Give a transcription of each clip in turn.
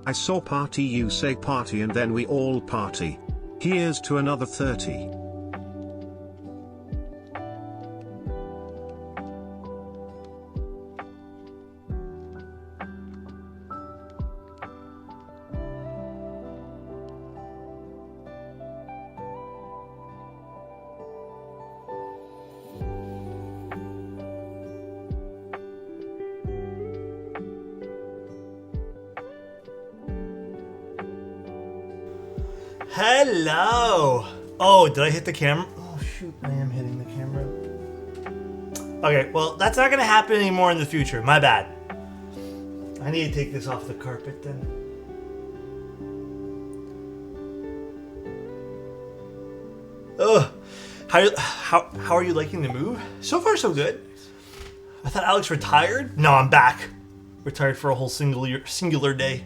I saw party, you say party, and then we all party. Here's to another 30. Hello! Oh, did I hit the camera? Oh shoot, I am hitting the camera. Okay, well, that's not gonna happen anymore in the future. My bad. I need to take this off the carpet then. Ugh. How are you liking the move? So far, so good. I thought Alex retired. No, I'm back. Retired for a whole singular day.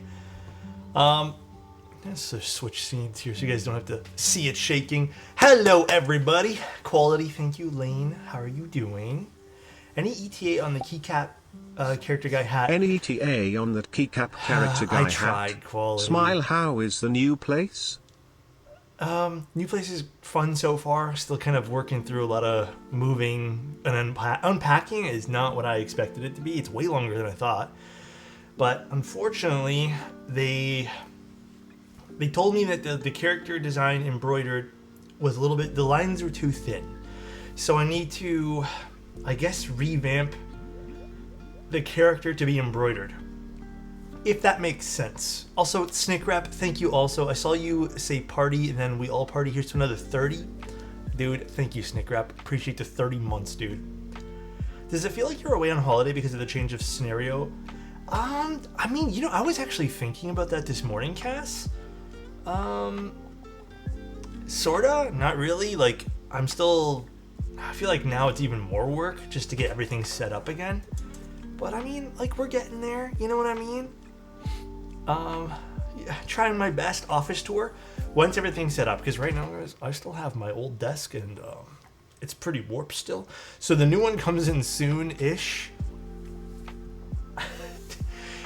Let's just switch scenes here so you guys don't have to see it shaking. Hello, everybody. Quality, thank you, Lane. How are you doing? Any ETA on the keycap character guy hat? Any ETA on that keycap character guy hat? I tried, Quality. Smile, how is the new place? New place is fun so far. Still kind of working through a lot of moving and unpacking is not what I expected it to be. It's way longer than I thought. But unfortunately, they told me that the character design embroidered was a little bit, the lines were too thin. So I need to, I guess, revamp the character to be embroidered. If that makes sense. Also, Snick Wrap, thank you also. I saw you say party and then we all party. Here's to another 30. Dude, thank you, Snick Wrap. Appreciate the 30 months, dude. Does it feel like you're away on holiday because of the change of scenario? I mean, you know, I was actually thinking about that this morning, Cass. Sorta, not really. Like, I feel like now it's even more work just to get everything set up again. But I mean, like, we're getting there, you know what I mean? Yeah, trying my best office tour once everything's set up, because right now, guys, I still have my old desk and, it's pretty warped still. So the new one comes in soon-ish.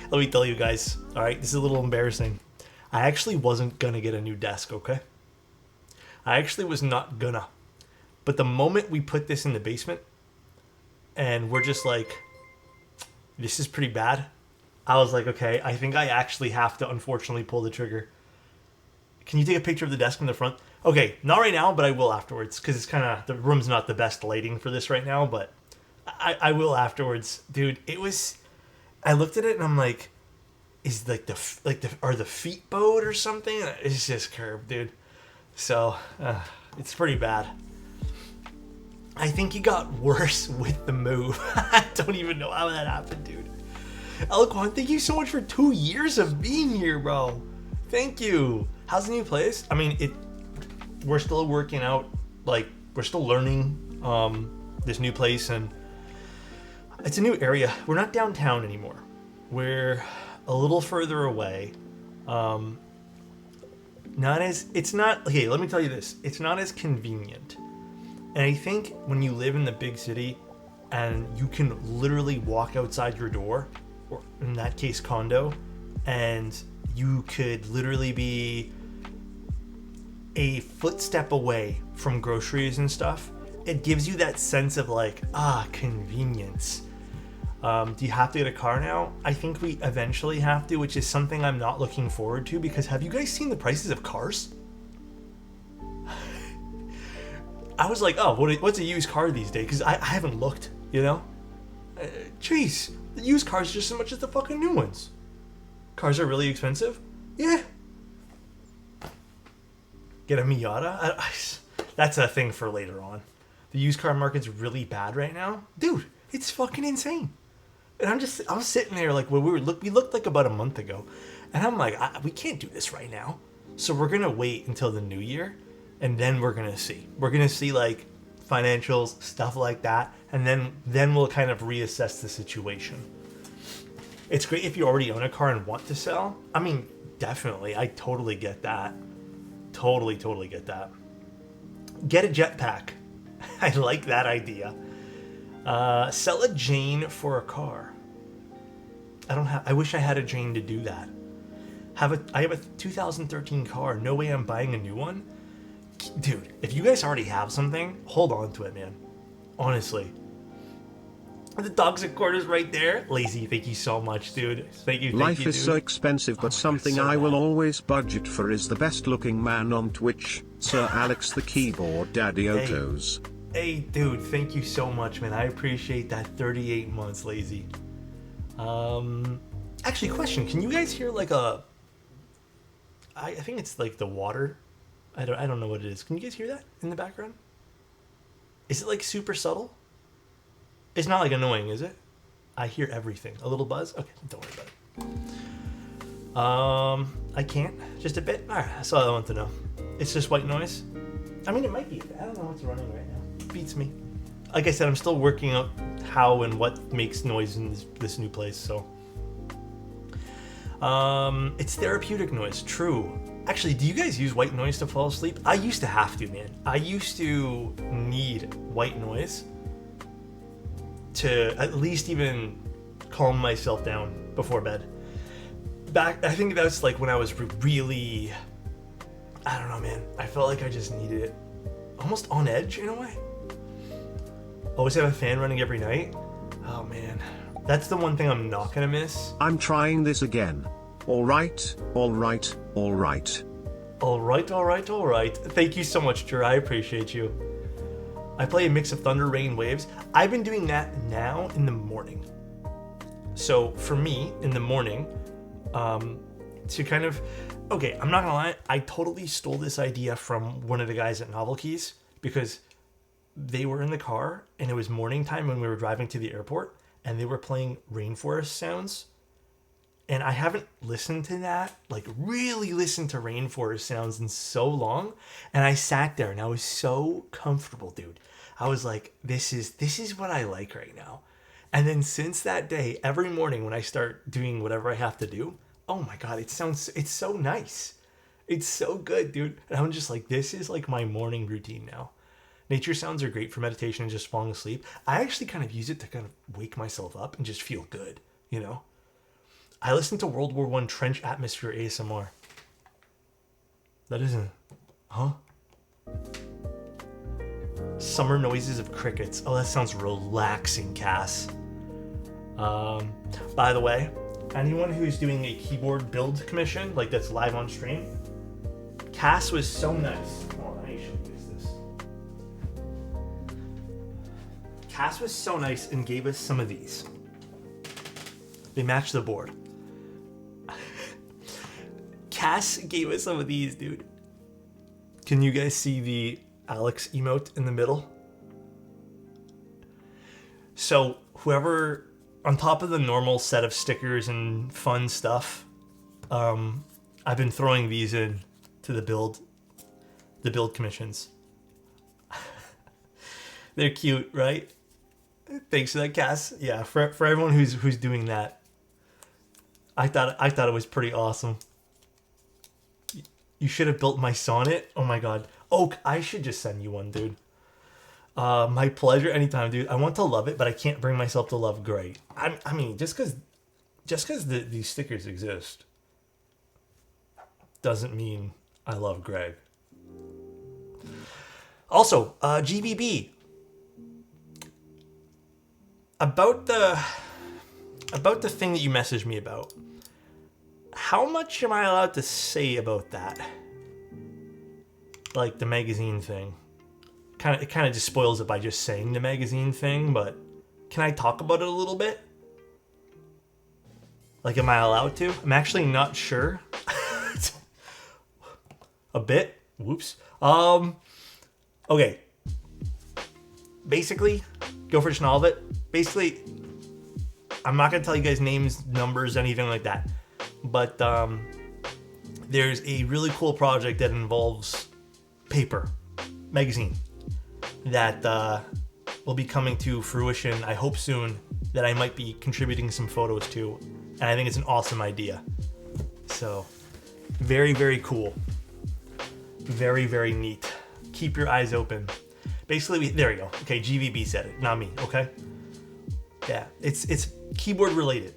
Let me tell you guys, alright, this is a little embarrassing. I actually wasn't gonna get a new desk, okay? I actually was not gonna. But the moment we put this in the basement, and we're just like, this is pretty bad, I was like, okay, I think I actually have to unfortunately pull the trigger. Can you take a picture of the desk in the front? Okay, not right now, but I will afterwards, because it's kind of, the room's not the best lighting for this right now, but I will afterwards. Dude, it was, I looked at it and I'm like, is are the feet bowed or something? It's just curved, dude. So it's pretty bad. I think it got worse with the move. I don't even know how that happened, dude. Eloquent, thank you so much for 2 years of being here, bro. Thank you. How's the new place? I mean, we're still working out, like, we're still learning this new place, and it's a new area. We're not downtown anymore. We're a little further away. Okay, let me tell you this. It's not as convenient. And I think when you live in the big city and you can literally walk outside your door, or in that case condo, and you could literally be a footstep away from groceries and stuff, it gives you that sense of like, convenience. Do you have to get a car now? I think we eventually have to, which is something I'm not looking forward to, because have you guys seen the prices of cars? I was like, oh, what's a used car these days? Because I haven't looked, you know? Jeez, the used cars are just as much as the fucking new ones. Cars are really expensive? Yeah. Get a Miata? That's a thing for later on. The used car market's really bad right now. Dude, it's fucking insane. And I was sitting there like, when we looked like about a month ago. And I'm like, we can't do this right now. So we're going to wait until the new year. And then we're going to see. We're going to see like financials, stuff like that. And then we'll kind of reassess the situation. It's great if you already own a car and want to sell. I mean, definitely. I totally get that. Totally get that. Get a jetpack. I like that idea. Sell a Jane for a car. I wish I had a Jane to do that. I have a 2013 car. No way I'm buying a new one. Dude, if you guys already have something, hold on to it, man. Honestly. The toxic cord is right there. Lazy, thank you so much, dude. Thank you, Life dude. is so expensive, but something I will always budget for is the best looking man on Twitch, Sir Alex the Keyboard Daddy Otos. Hey, dude, thank you so much, man. I appreciate that. 38 months, Lazy. Actually, question. Can you guys hear like a... I think it's like the water. I don't know what it is. Can you guys hear that in the background? Is it like super subtle? It's not like annoying, is it? I hear everything. A little buzz? Okay, don't worry about it. I can't. Just a bit? Alright, that's all I want to know. It's just white noise? I mean, it might be. I don't know what's running right now. It beats me. Like I said, I'm still working out how and what makes noise in this new place, so. It's therapeutic noise, true. Actually, do you guys use white noise to fall asleep? I used to have to, man. I used to need white noise to at least even calm myself down before bed. I think that's like when I was really, I don't know, man. I felt like I just needed it. Almost on edge in a way. Always have a fan running every night. Oh man, that's the one thing I'm not gonna miss. I'm trying this again. Alright, alright, alright. Alright. Thank you so much, Jer. I appreciate you. I play a mix of thunder, rain, waves. I've been doing that now in the morning. So for me, in the morning, to kind of... Okay, I'm not gonna lie, I totally stole this idea from one of the guys at Novel Keys because they were in the car and it was morning time when we were driving to the airport and they were playing rainforest sounds. And I haven't listened to that, like really listened to rainforest sounds in so long. And I sat there and I was so comfortable, dude. I was like, this is what I like right now. And then since that day, every morning when I start doing whatever I have to do, oh my God, it's so nice. It's so good, dude. And I'm just like, this is like my morning routine now. Nature sounds are great for meditation and just falling asleep. I actually kind of use it to kind of wake myself up and just feel good, you know? I listen to World War I trench atmosphere ASMR. That isn't... Huh? Summer noises of crickets. Oh, that sounds relaxing, Cass. By the way, anyone who's doing a keyboard build commission, like that's live on stream, Cass was so nice. Hold on, I need to show you guys this. Cass was so nice and gave us some of these. They match the board. Cass gave us some of these, dude. Can you guys see the Alex emote in the middle? So whoever, on top of the normal set of stickers and fun stuff, I've been throwing these in to the build commissions. They're cute, right? Thanks for that, Cass. Yeah, for everyone who's doing that, I thought it was pretty awesome. You should have built my sonnet. Oh my God. Oak, I should just send you one, dude. My pleasure anytime, dude. I want to love it, but I can't bring myself to love gray. I mean, just because these stickers exist doesn't mean I love Greg. Also, GBB. About the thing that you messaged me about. How much am I allowed to say about that? Like the magazine thing. It kind of just spoils it by just saying the magazine thing, but can I talk about it a little bit? Like, am I allowed to? I'm actually not sure. A bit? Whoops. Okay. Basically, go for just all of it. Basically, I'm not going to tell you guys names, numbers, anything like that. But there's a really cool project that involves paper, magazine, that will be coming to fruition, I hope soon, that I might be contributing some photos to. And I think it's an awesome idea. So, very, very cool. Very, very neat. Keep your eyes open. Basically, there you go. Okay, GVB said it, not me, okay? Yeah, it's keyboard related.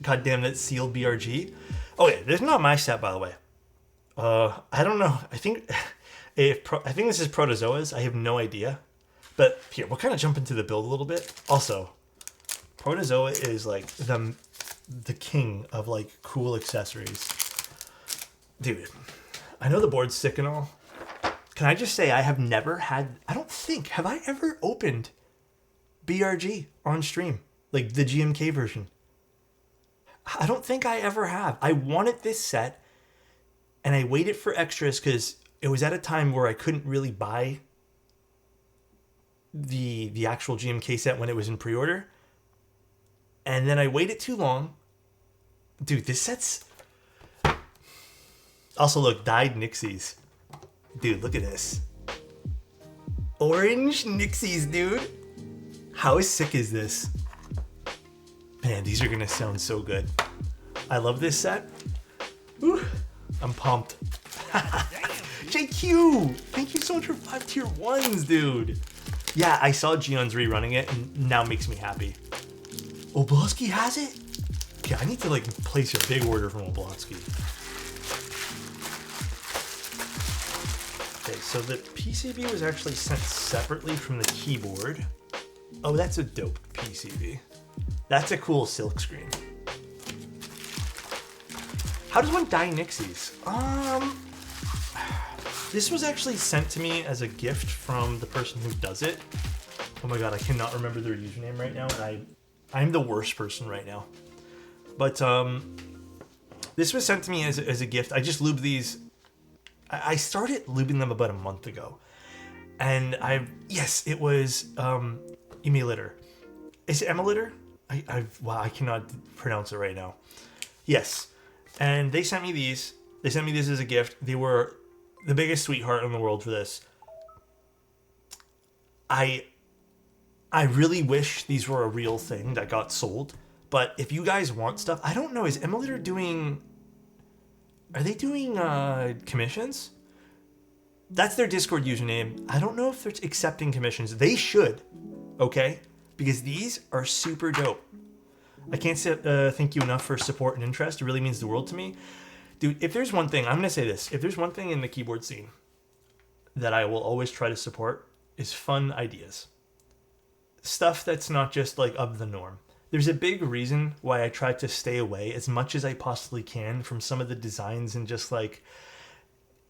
God damn it, sealed BRG. Oh yeah, this is not my set, by the way. I don't know. I think I think this is Protozoa's. I have no idea. But here, we'll kind of jump into the build a little bit. Also, Protozoa is like the king of like cool accessories. Dude, I know the board's sick and all. Can I just say I have never had, I don't think, have I ever opened BRG on stream? Like the GMK version. I don't think I ever have. I wanted this set and I waited for extras because it was at a time where I couldn't really buy the actual GMK set when it was in pre-order. And then I waited too long. Dude, this set's... Also, look, dyed Nixies. Dude, look at this. Orange Nixies, dude. How sick is this? Man, these are gonna sound so good. I love this set. Whew, I'm pumped. JQ! Thank you so much for 5 tier 1s, dude. Yeah, I saw Gion's rerunning it, and now makes me happy. Oblonsky has it? Okay, I need to like place a big order from Oblonsky. Okay, so the PCB was actually sent separately from the keyboard. Oh, that's a dope PCB. That's a cool silk screen. How does one dye Nixies? This was actually sent to me as a gift from the person who does it. Oh my god, I cannot remember their username right now, and I'm the worst person right now. But this was sent to me as a gift. I just lubed these. I started lubing them about a month ago, and yes, it was Emulator. Is it Emulator? Wow, I cannot pronounce it right now. Yes, and they sent me these. They sent me this as a gift. They were the biggest sweetheart in the world for this. I really wish these were a real thing that got sold. But if you guys want stuff, I don't know. Is Emulator doing... Are they doing commissions? That's their Discord username. I don't know if they're accepting commissions. They should, okay? Because these are super dope. I can't say thank you enough for support and interest. It really means the world to me. Dude, if there's one thing, I'm going to say this. If there's one thing in the keyboard scene that I will always try to support is fun ideas. Stuff that's not just like of the norm. There's a big reason why I try to stay away as much as I possibly can from some of the designs and just like,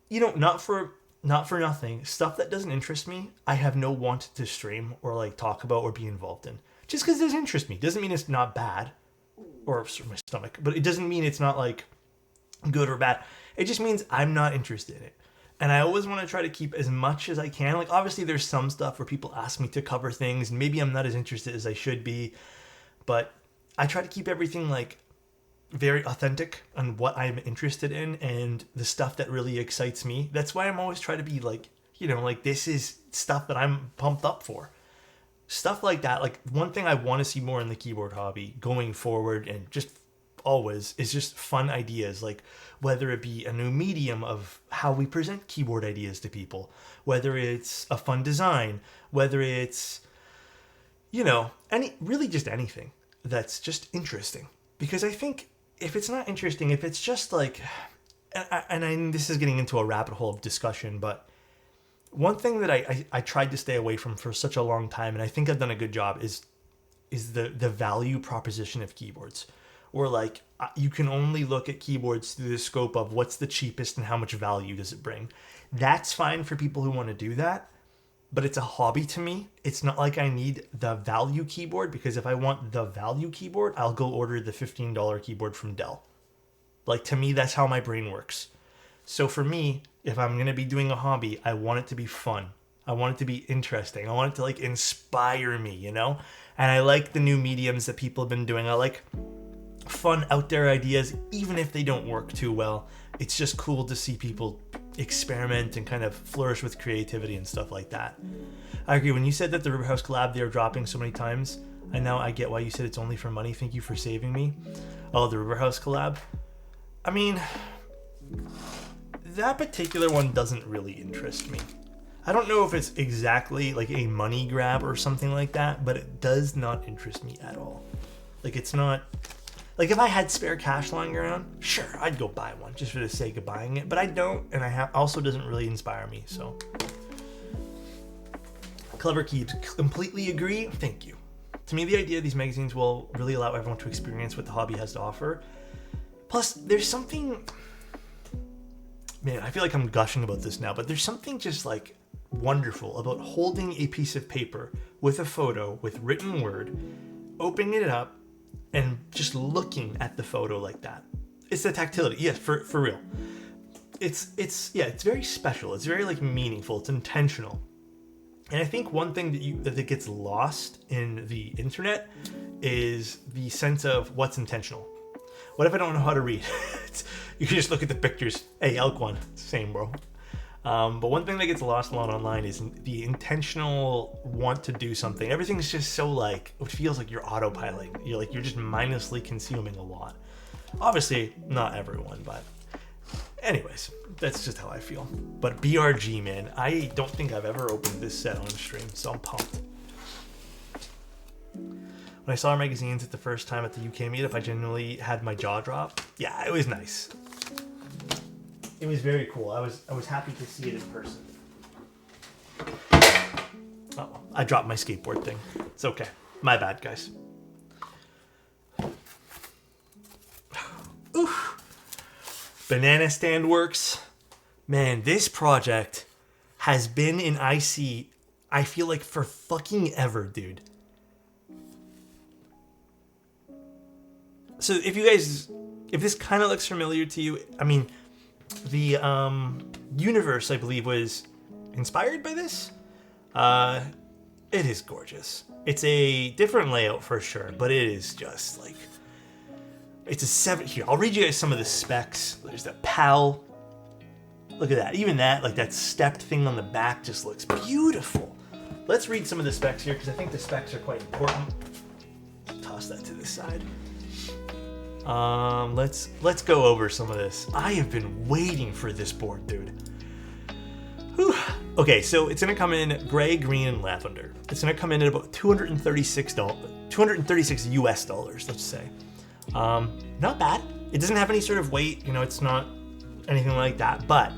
you know, not for nothing. Stuff that doesn't interest me, I have no want to stream or like talk about or be involved in. Just because it doesn't interest me doesn't mean it's not bad, or my stomach, but it doesn't mean it's not like good or bad. It just means I'm not interested in it. And I always want to try to keep as much as I can. Like obviously there's some stuff where people ask me to cover things and maybe I'm not as interested as I should be, but I try to keep everything like very authentic on what I'm interested in and the stuff that really excites me. That's why I'm always trying to be like, you know, like this is stuff that I'm pumped up for. Stuff like that. Like one thing I want to see more in the keyboard hobby going forward and just always is just fun ideas, like whether it be a new medium of how we present keyboard ideas to people, whether it's a fun design, whether it's, you know, really just anything that's just interesting. Because I think if it's not interesting, if it's just like, this is getting into a rabbit hole of discussion, but one thing that I tried to stay away from for such a long time, and I think I've done a good job, is the value proposition of keyboards. Or like, you can only look at keyboards through the scope of what's the cheapest and how much value does it bring. That's fine for people who want to do that, but it's a hobby to me. It's not like I need the value keyboard, because if I want the value keyboard, I'll go order the $15 keyboard from Dell. Like, to me, that's how my brain works. So for me, if I'm going to be doing a hobby, I want it to be fun. I want it to be interesting. I want it to like inspire me, you know? And I like the new mediums that people have been doing. I like fun out there ideas, even if they don't work too well. It's just cool to see people experiment and kind of flourish with creativity and stuff like that. I agree. When you said that the River House collab they are dropping so many times, I get why you said it's only for money. Thank you for saving me. Oh, the River House collab. I mean, that particular one doesn't really interest me. I don't know if it's exactly like a money grab or something like that, but it does not interest me at all. Like, it's not... Like if I had spare cash lying around, sure, I'd go buy one just for the sake of buying it. But I don't, and also doesn't really inspire me. So, Clever Keeps, completely agree. Thank you. To me, the idea of these magazines will really allow everyone to experience what the hobby has to offer. Plus, there's something. Man, I feel like I'm gushing about this now, but there's something just like wonderful about holding a piece of paper with a photo with written word, opening it up, and just looking at the photo like that. It's the tactility, yes, for real. It's very special. It's very like meaningful. It's intentional. And I think one thing that gets lost in the internet is the sense of what's intentional. What if I don't know how to read? You can just look at the pictures. Hey, elk one, same bro. But one thing that gets lost a lot online is the intentional want to do something. Everything's just so like, it feels like you're autopiloting. You're just mindlessly consuming a lot. Obviously, not everyone, but anyways, that's just how I feel. But BRG, man, I don't think I've ever opened this set on stream, so I'm pumped. When I saw our magazines at the first time at the UK meetup, I genuinely had my jaw drop. Yeah, it was nice. It was very cool. I was happy to see it in person. Oh, I dropped my skateboard thing. It's okay. My bad, guys. Oof. Banana Stand Works. Man, this project has been in IC, I feel like, for fucking ever, dude. So if this kind of looks familiar to you, I mean, the universe, I believe, was inspired by this. It is gorgeous. It's a different layout for sure, but it is just like, it's a 7. Here, I'll read you guys some of the specs. There's the PAL. Look at that. Even that, like that stepped thing on the back just looks beautiful. Let's read some of the specs here because I think the specs are quite important. Toss that to the side. Let's go over some of this. I have been waiting for this board, dude. Whew. Okay, so it's gonna come in gray, green, and lavender. It's gonna come in at about $236 US dollars, let's say. Not bad. It doesn't have any sort of weight, it's not anything like that, but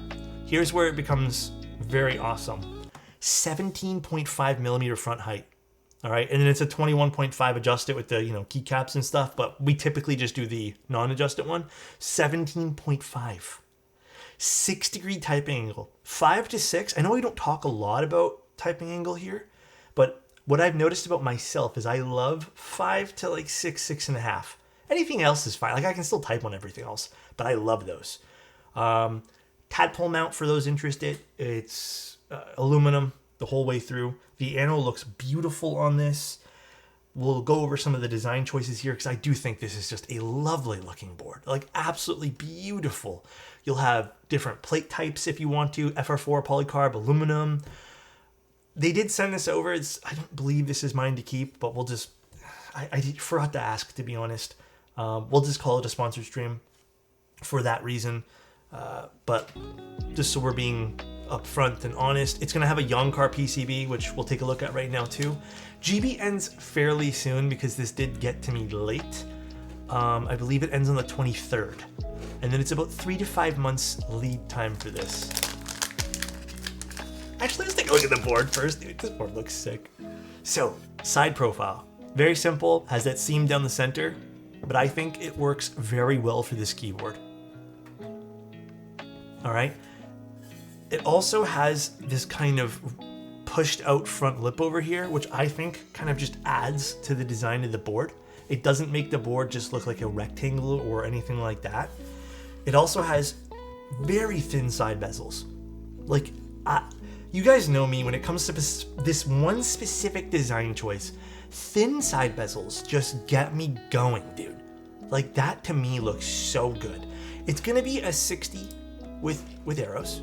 here's where it becomes very awesome. 17.5 millimeter front height. All right, and then it's a 21.5 adjusted with the keycaps and stuff, but we typically just do the non-adjusted one. 17.5, 6-degree typing angle, 5 to 6. I know we don't talk a lot about typing angle here, but what I've noticed about myself is I love 5 to like 6, 6.5. Anything else is fine. Like I can still type on everything else, but I love those. Tadpole mount for those interested. It's aluminum the whole way through. The anno looks beautiful on this. We'll go over some of the design choices here because I do think this is just a lovely looking board. Like absolutely beautiful. You'll have different plate types if you want to. FR4 polycarb, aluminum. They did send this over. I don't believe this is mine to keep, but we'll just... I forgot to ask, to be honest. We'll just call it a sponsored stream for that reason. But just so we're being upfront and honest, it's going to have a Yonkar PCB, which we'll take a look at right now too. GB ends fairly soon because this did get to me late. I believe it ends on the 23rd. And then it's about 3 to 5 months lead time for this. Actually, let's take a look at the board first. Dude, this board looks sick. So, side profile. Very simple, has that seam down the center, but I think it works very well for this keyboard. All right. It also has this kind of pushed out front lip over here, which I think kind of just adds to the design of the board. It doesn't make the board just look like a rectangle or anything like that. It also has very thin side bezels. Like, you guys know me when it comes to this one specific design choice. Thin side bezels just get me going, dude. Like, that to me looks so good. It's gonna be a 60 with arrows.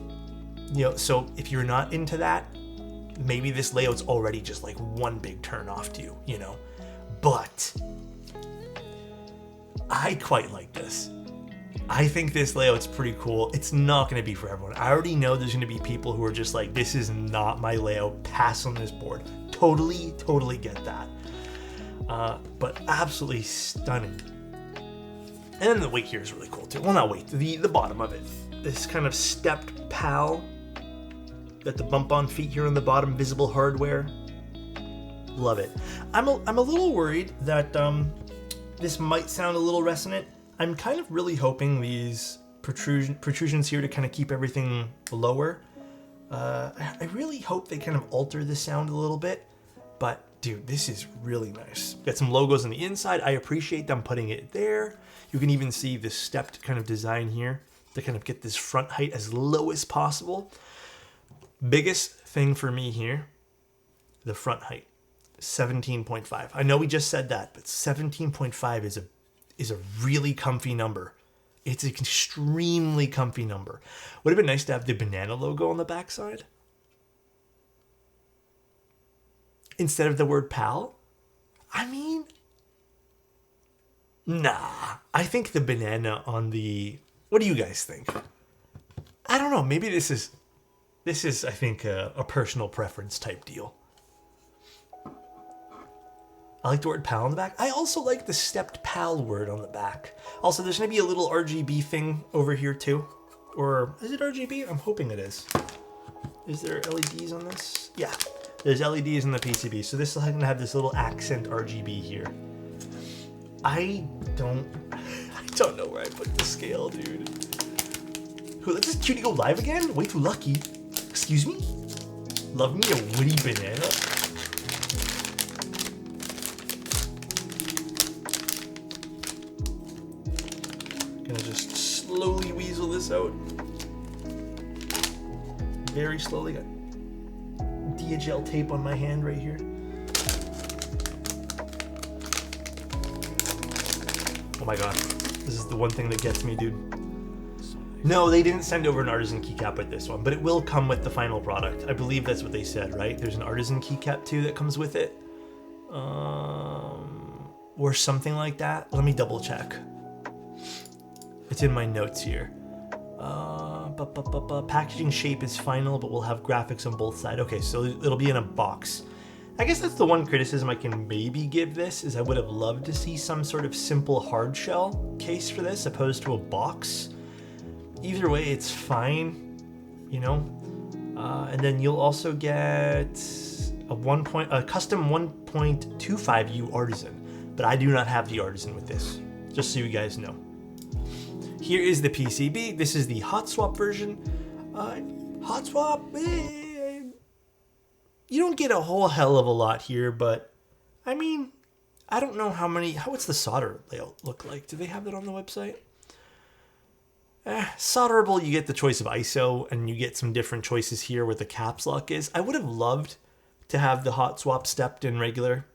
So if you're not into that, maybe this layout's already just like one big turn off to you, But I quite like this. I think this layout's pretty cool. It's not going to be for everyone. I already know there's going to be people who are just like, this is not my layout. Pass on this board. Totally get that. But absolutely stunning. And then the weight here is really cool too. Well, not weight, the bottom of it. This kind of stepped PAL. Got the bump on feet here on the bottom, visible hardware. Love it. I'm a little worried that this might sound a little resonant. I'm kind of really hoping these protrusions here to kind of keep everything lower. I really hope they kind of alter the sound a little bit. But dude, this is really nice. Got some logos on the inside. I appreciate them putting it there. You can even see the stepped kind of design here to kind of get this front height as low as possible. Biggest thing for me here, the front height, 17.5. I know we just said that, but 17.5 is a really comfy number. It's an extremely comfy number. Would have been nice to have the banana logo on the backside instead of the word PAL. I mean, nah. I think the banana on the... What do you guys think? I don't know. Maybe this is I think, a personal preference type deal. I like the word PAL on the back. I also like the stepped PAL word on the back. Also, there's going to be a little RGB thing over here too. Or is it RGB? I'm hoping it is. Is there LEDs on this? Yeah, there's LEDs in the PCB. So this is going to have this little accent RGB here. I don't know where I put the scale, dude. Who let this cutie go live again? Way too lucky. Excuse me? Love me a woody banana? Gonna just slowly weasel this out. Very slowly. Got DHL tape on my hand right here. Oh my god. This is the one thing that gets me, dude. No, they didn't send over an artisan keycap with this one, but it will come with the final product. I believe that's what they said, right? There's an artisan keycap too that comes with it. Or something like that. Let me double check. It's in my notes here. Packaging shape is final, but we'll have graphics on both sides. Okay, so it'll be in a box. I guess that's the one criticism I can maybe give this, is I would have loved to see some sort of simple hard shell case for this opposed to a box. Either way, it's fine, you know. And then you'll also get a custom 1.25U artisan, but I do not have the artisan with this, just so you guys know. Here is the PCB. This is the hot swap version. Hot swap, you don't get a whole hell of a lot here, but I mean, I don't know what's the solder layout look like? Do they have that on the website? Solderable, you get the choice of ISO, and you get some different choices here where the caps lock is. I would have loved to have the hot swap stepped in regular.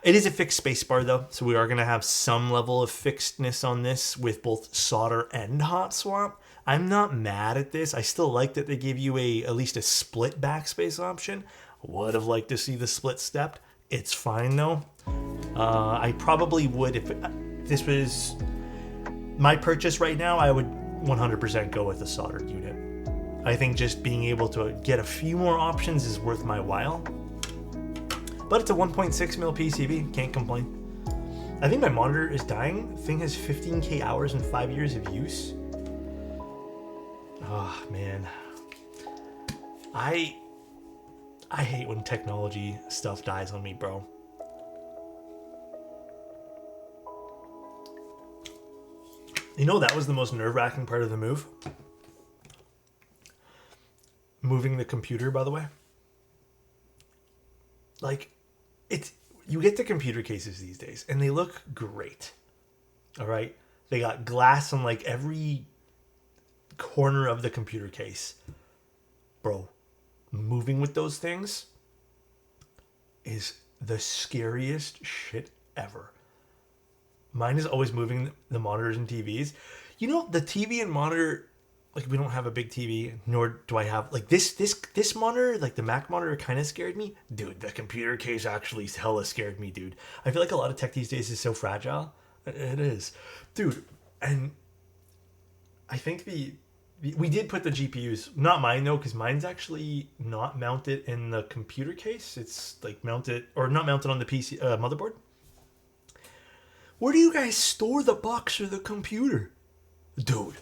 It is a fixed spacebar though, so we are going to have some level of fixedness on this with both solder and hot swap. I'm not mad at this. I still like that they give you at least a split backspace option. Would have liked to see the split stepped. It's fine though. I probably would, if this was my purchase right now, I would 100% go with a soldered unit. I think just being able to get a few more options is worth my while. But it's a 1.6mm PCB, can't complain. I think my monitor is dying. The thing has 15K hours and 5 years of use. Oh man. I hate when technology stuff dies on me, bro. You know, that was the most nerve-wracking part of the move. Moving the computer, by the way. Like, you get the computer cases these days, and they look great. All right? They got glass on, like, every corner of the computer case. Bro, moving with those things is the scariest shit ever. Mine is always moving the monitors and TVs. You know, the TV and monitor, like, we don't have a big TV, nor do I have, like, this monitor, like, the Mac monitor kind of scared me. Dude, the computer case actually hella scared me, dude. I feel like a lot of tech these days is so fragile. It is. Dude, and I think we did put the GPUs, not mine though, because mine's actually not mounted in the computer case. It's, like, mounted, or not mounted on the PC motherboard. Where do you guys store the box or the computer? Dude.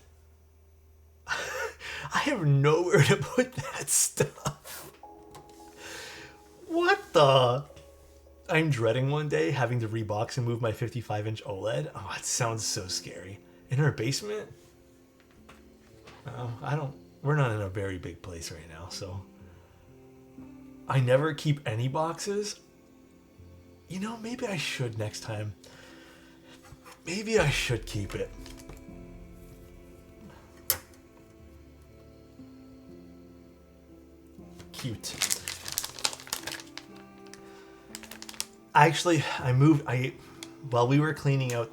I have nowhere to put that stuff. What the? I'm dreading one day having to rebox and move my 55-inch OLED. Oh, it sounds so scary. In our basement? We're not in a very big place right now, so. I never keep any boxes. You know, maybe I should next time. Maybe I should keep it. Cute. Actually, while we were cleaning out,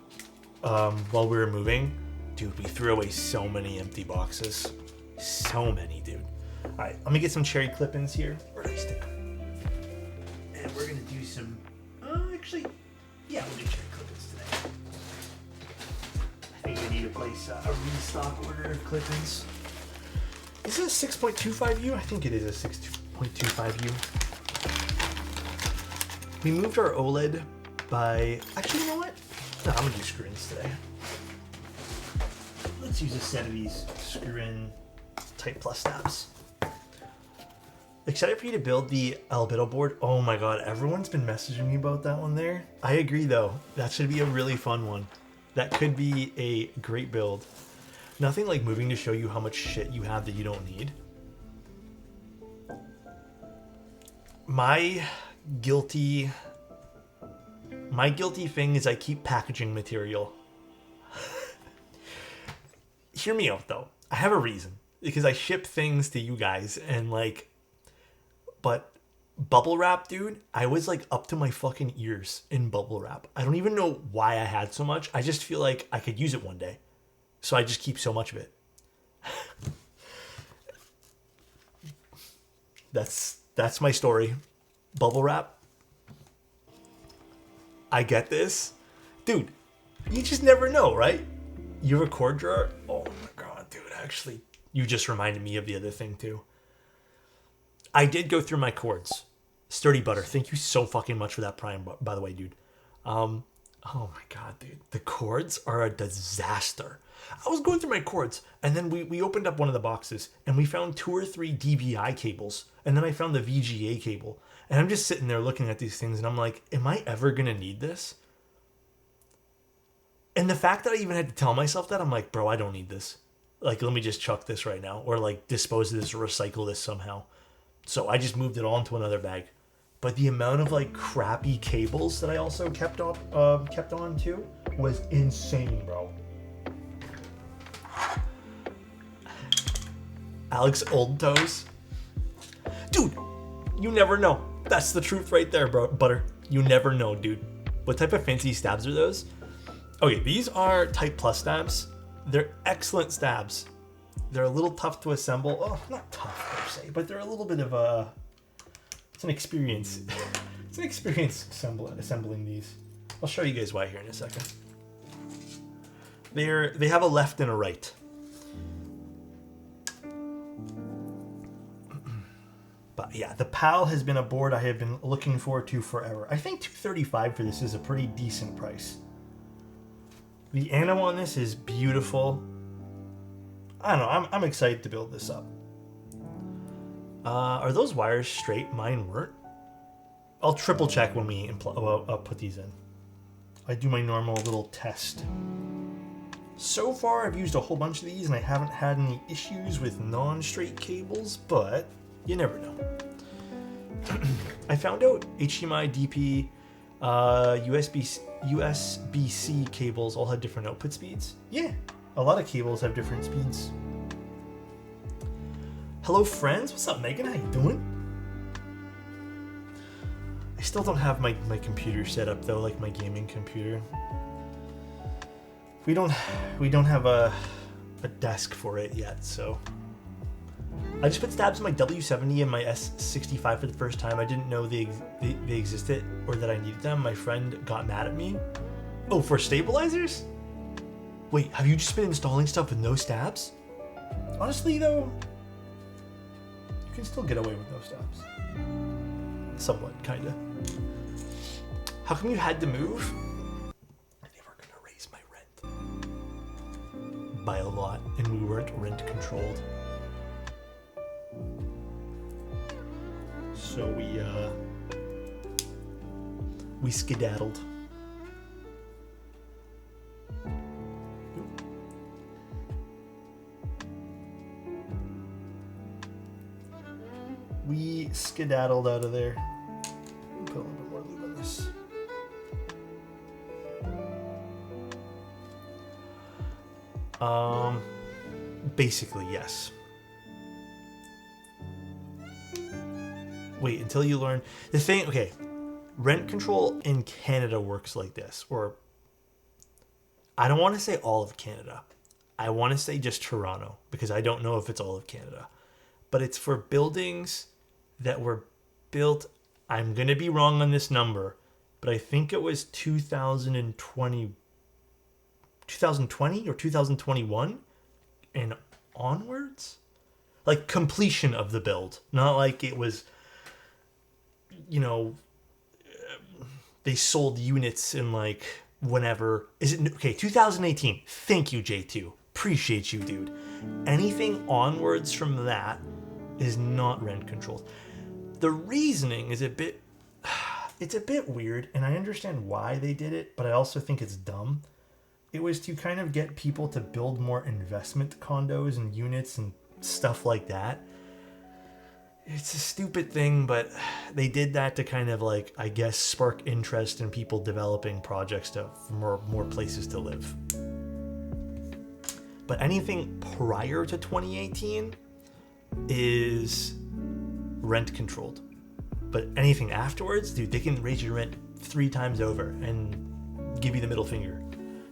while we were moving, dude, we threw away so many empty boxes. So many, dude. All right, let me get some cherry clip-ins here. Where did I stick them? And we're gonna do some, actually, yeah, we'll do cherry clip-ins today. I think I need to place a restock order of clip-ins. Is it a 6.25U? I think it is a 6.25U. We moved our OLED by... Actually, you know what? No, I'm going to do screw-ins today. Let's use a set of these screw-in Type Plus stabs. Excited for you to build the albedo board. Oh my god, everyone's been messaging me about that one there. I agree, though. That should be a really fun one. That could be a great build. Nothing like moving to show you how much shit you have that you don't need. My guilty thing is I keep packaging material. Hear me out though. I have a reason. Because I ship things to you guys and like, but bubble wrap, dude, I was like up to my fucking ears in bubble wrap. I don't even know why I had so much. I just feel like I could use it one day. So I just keep so much of it. That's my story. Bubble wrap. I get this. Dude, you just never know, right? You have a cord drawer? Oh my god, dude, actually, you just reminded me of the other thing too. I did go through my cords. Sturdy Butter, thank you so fucking much for that prime, by the way, dude. Oh my god, dude. The cords are a disaster. I was going through my cords, and then we opened up one of the boxes, and we found 2 or 3 DVI cables, and then I found the VGA cable. And I'm just sitting there looking at these things, and I'm like, am I ever going to need this? And the fact that I even had to tell myself that, I'm like, bro, I don't need this. Like, let me just chuck this right now, or like dispose of this or recycle this somehow. So I just moved it all into another bag. But the amount of like crappy cables that I also kept on to was insane, bro. Alexotos, dude, you never know. That's the truth right there, bro. Butter, you never know, dude. What type of fancy stabs are those? Okay, these are Type Plus stabs. They're excellent stabs. They're a little tough to assemble. Oh, not tough per se, but they're a little bit of a... It's an experience. It's an experience assembling these. I'll show you guys why here in a second. They have a left and a right. But yeah, the PAL has been a board I have been looking forward to forever. I think $235 for this is a pretty decent price. The Anno on this is beautiful. I don't know, I'm excited to build this up. Are those wires straight? Mine weren't. I'll triple check when we put these in. I do my normal little test. So far, I've used a whole bunch of these and I haven't had any issues with non-straight cables, but you never know. I found out HDMI, DP, USB-C cables all had different output speeds. Yeah, a lot of cables have different speeds. Hello, friends. What's up, Megan? How you doing? I still don't have my computer set up though, like my gaming computer. We don't have a desk for it yet, so. I just put stabs in my W70 and my S65 for the first time. I didn't know they existed or that I needed them. My friend got mad at me. Oh, for stabilizers? Wait, have you just been installing stuff with no stabs? Honestly, though, you can still get away with no stabs. Somewhat, kinda. How come you had to move? They were we weren't rent controlled. So we skedaddled. We skedaddled out of there. Put a little bit more lube on this. Basically, yes. Wait until you learn the thing. Okay, rent control in Canada works like this, or I don't want to say all of Canada. I want to say just Toronto because I don't know if it's all of Canada, but it's for buildings that were built. I'm gonna be wrong on this number, but I think it was 2020 or 2021 and onwards, like completion of the build, not like it was, you know, they sold units in like whenever. Is it okay? 2018. Thank you, J2. Appreciate you, dude. Anything onwards from that is not rent controlled. The reasoning is it's a bit weird, and I understand why they did it, but I also think it's dumb. It was to kind of get people to build more investment condos and units and stuff like that. It's a stupid thing, but they did that to kind of like, I guess, spark interest in people developing projects to more places to live. But anything prior to 2018 is rent controlled. But anything afterwards, dude, they can raise your rent 3 times over and give you the middle finger.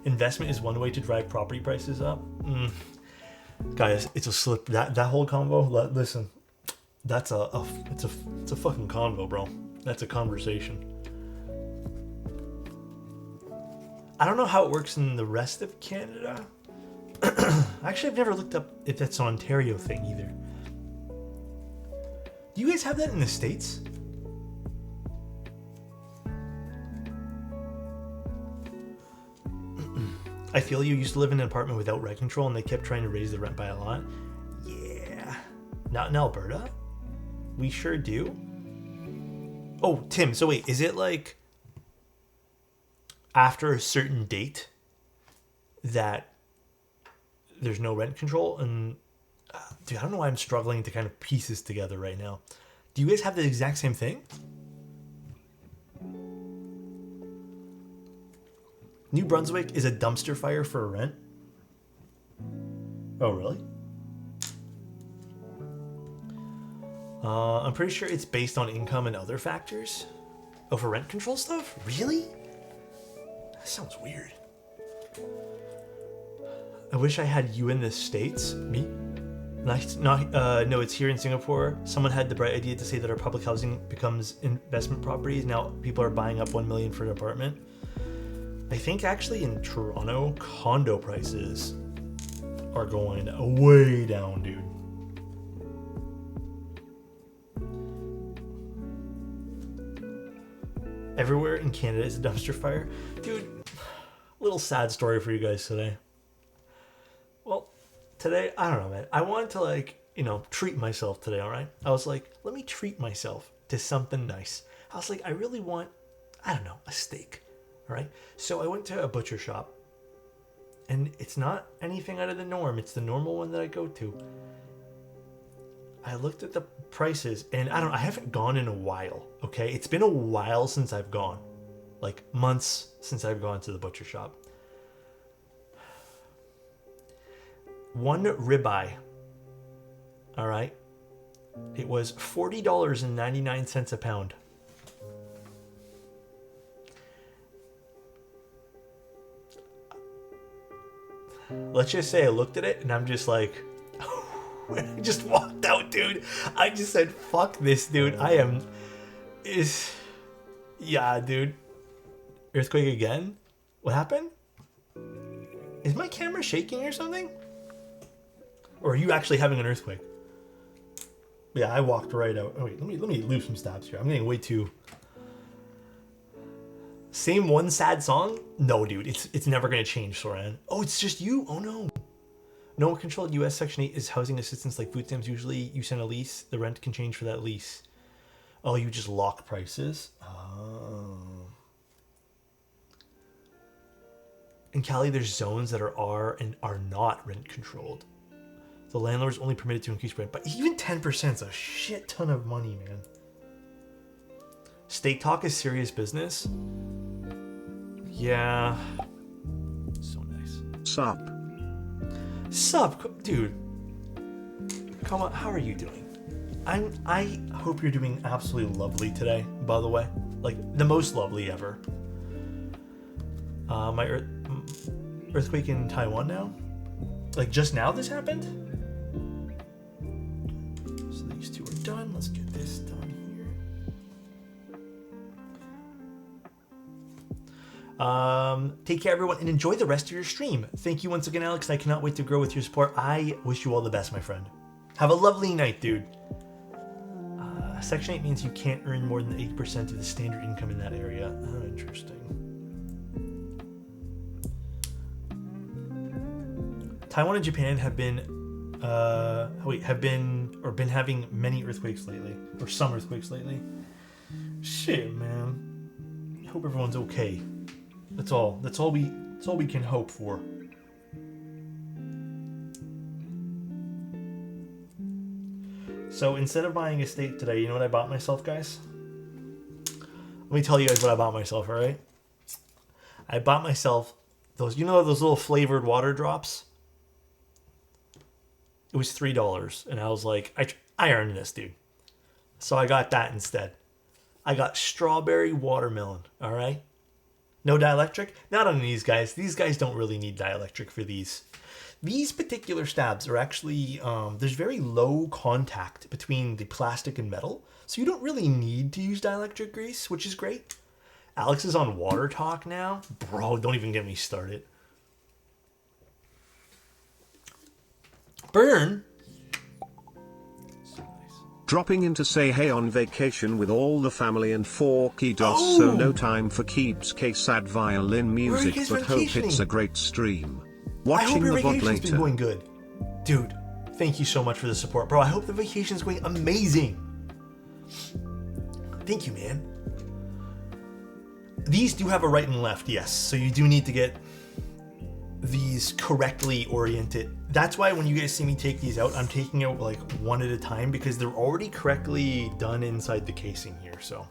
Investment is one way to drive property prices up. Guys, it's a slip. That whole convo. Listen, it's a fucking convo, bro. That's a conversation. I don't know how it works in the rest of Canada. Actually, I've never looked up if that's an Ontario thing either. Do you guys have that in the States? I feel you used to live in an apartment without rent control and they kept trying to raise the rent by a lot. Yeah. Not in Alberta. We sure do. Oh, Tim, so wait, is it like after a certain date that there's no rent control? And dude, I don't know why I'm struggling to kind of piece this together right now. Do you guys have the exact same thing? New Brunswick is a dumpster fire for rent. Oh, really? I'm pretty sure it's based on income and other factors. Oh, for rent control stuff? Really? That sounds weird. I wish I had you in the States. Me? No, it's here in Singapore. Someone had the bright idea to say that our public housing becomes investment properties. Now people are buying up $1 million for an apartment. I think actually in Toronto, condo prices are going way down, dude. Everywhere in Canada is a dumpster fire. Dude, little sad story for you guys today. Well, today, I don't know, man. I wanted to treat myself today, all right? I was like, let me treat myself to something nice. I was like, I really want, a steak. All right. So I went to a butcher shop and it's not anything out of the norm. It's the normal one that I go to. I looked at the prices and I haven't gone in a while. Okay. It's been a while since I've gone, like months since I've gone to the butcher shop. One ribeye. All right. It was $40.99 a pound. Let's just say I looked at it and I'm just like, I just walked out, dude. I just said, fuck this, dude. Yeah, dude. Earthquake again? What happened? Is my camera shaking or something? Or are you actually having an earthquake? Yeah, I walked right out. Oh, wait, let me leave some stabs here. I'm getting way too... Same one sad song? No, dude. It's never gonna change, Soran. Oh, it's just you? Oh no. No one controlled U.S. Section 8 is housing assistance like food stamps. Usually you send a lease, the rent can change for that lease. Oh, you just lock prices? Oh. In Cali, there's zones that are and are not rent controlled. The landlord is only permitted to increase rent, but even 10% is a shit ton of money, man. Steak Talk is serious business. Yeah. So nice. Sup, dude. Come on, how are you doing? I hope you're doing absolutely lovely today, by the way. Like, the most lovely ever. My earthquake in Taiwan now? Like, just now this happened? So these two are done. Let's get this done here. Take care, everyone, and enjoy the rest of your stream. Thank you once again, Alex. I cannot wait to grow with your support. I wish you all the best, my friend. Have a lovely night, dude. Section 8 means you can't earn more than 8% of the standard income in that area. Oh, interesting. Taiwan and Japan have been having many earthquakes lately, or some earthquakes lately. Shit, man. I hope everyone's okay. That's all we can hope for. So instead of buying a steak today, you know what I bought myself, guys? Let me tell you guys what I bought myself, all right? I bought myself those, those little flavored water drops? It was $3, and I was like, I earned this, dude. So I got that instead. I got strawberry watermelon, all right? No dielectric? Not on these guys. These guys don't really need dielectric for these. These particular stabs are actually, there's very low contact between the plastic and metal, so you don't really need to use dielectric grease, which is great. Alex is on water talk now. Bro, don't even get me started. Burn. So nice. Dropping in to say hey on vacation with all the family and 4 kiddos, so no time for keeps sad violin music, but hope it's a great stream. Watching I hope your the VOD vacation's later. been going good. Dude, thank you so much for the support. Bro, I hope the vacation's going amazing. Thank you, man. These do have a right and left, yes. So you do need to get these correctly oriented. That's why when you guys see me take these out, I'm taking out like one at a time because they're already correctly done inside the casing here. So,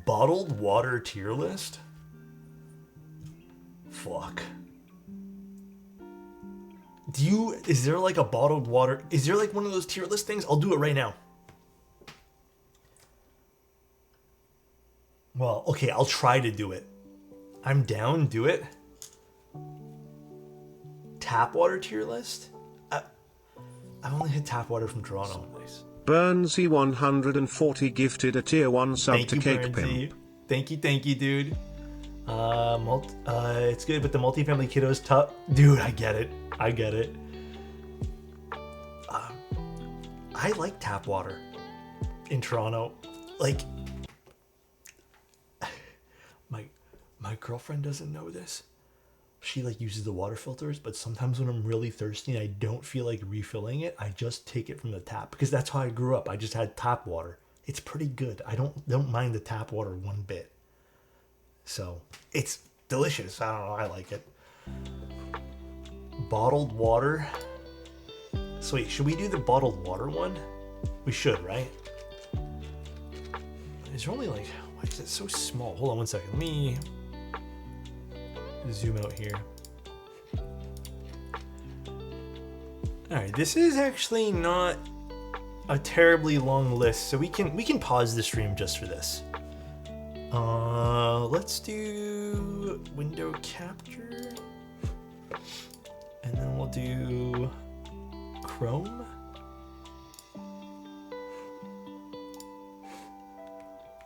bottled water tier list? Fuck. Is there like a bottled water? Is there like one of those tier list things? I'll do it right now. Well, okay, I'll try to do it. I'm down, do it. Tap water tier list? I've only had tap water from Toronto. Nice. Burnsy 140 gifted a tier 1 sub to Cake Pimp. Thank you, dude. It's good, but the multifamily kiddos tough. Dude, I get it. I like tap water in Toronto. Like, my girlfriend doesn't know this. She like uses the water filters, but sometimes when I'm really thirsty and I don't feel like refilling it, I just take it from the tap because that's how I grew up. I just had tap water. It's pretty good. I don't mind the tap water one bit. So it's delicious. I don't know. I like it. Bottled water. So wait, should we do the bottled water one? We should, right? Is there only like, why is it so small? Hold on one second. Let me zoom out here. All right, this is actually not a terribly long list, so we can pause the stream just for this. Let's do window capture, and then we'll do Chrome.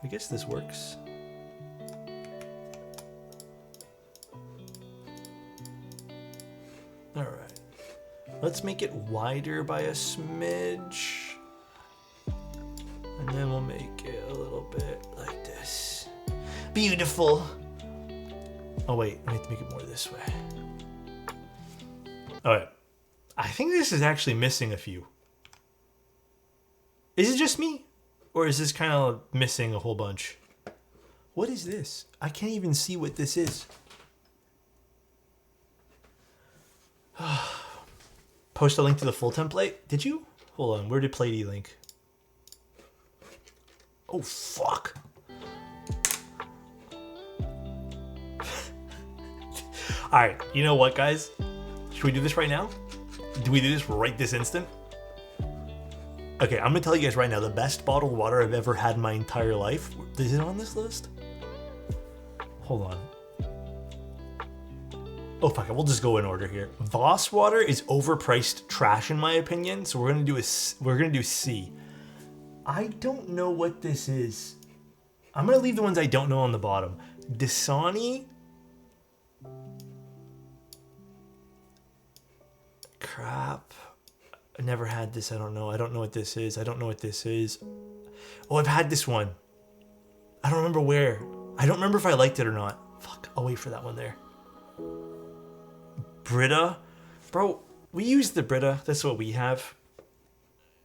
I guess this works. All right, let's make it wider by a smidge, and then we'll make it a little bit like this. Beautiful. Oh wait, I need to make it more this way. All right, I think this is actually missing a few. Is it just me? Or is this kind of missing a whole bunch? What is this? I can't even see what this is. Post a link to the full template. Did you? Hold on. Where did Platey link? Oh, fuck. Alright. You know what, guys? Should we do this right now? Do we do this right this instant? Okay, I'm gonna tell you guys right now, the best bottled water I've ever had in my entire life. Is it on this list? Hold on. Oh, fuck it. We'll just go in order here. Voss water is overpriced trash in my opinion, so we're gonna do C. I don't know what this is. I'm gonna leave the ones I don't know on the bottom. Dasani. Crap. I never had this. I don't know. I don't know what this is. I don't know what this is. Oh, I've had this one. I don't remember where. I don't remember if I liked it or not. Fuck. I'll wait for that one there. Brita. Bro, we use the Brita. That's what we have.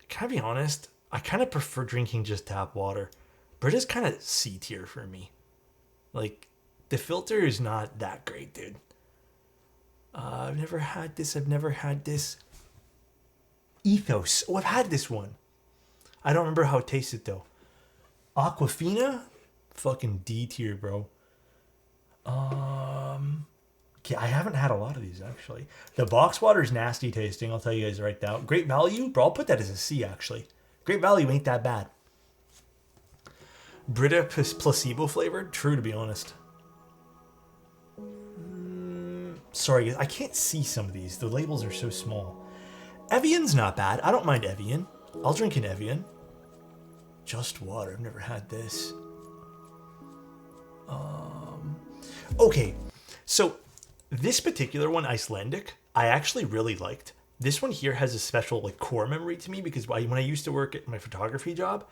Can I be honest? I kind of prefer drinking just tap water. Brita's kind of C tier for me. Like, the filter is not that great, dude. I've never had this. I've never had this. Ethos. Oh, I've had this one. I don't remember how it tasted, though. Aquafina? Fucking D tier, bro. Okay, I haven't had a lot of these, actually. The box water is nasty tasting, I'll tell you guys right now. Great value? Bro, I'll put that as a C, actually. Great value ain't that bad. Brita placebo flavored? True, to be honest. Sorry, guys, I can't see some of these. The labels are so small. Evian's not bad. I don't mind Evian. I'll drink an Evian. Just water. I've never had this. Okay, so this particular one, Icelandic, I actually really liked. This one here has a special like core memory to me because when I used to work at my photography job,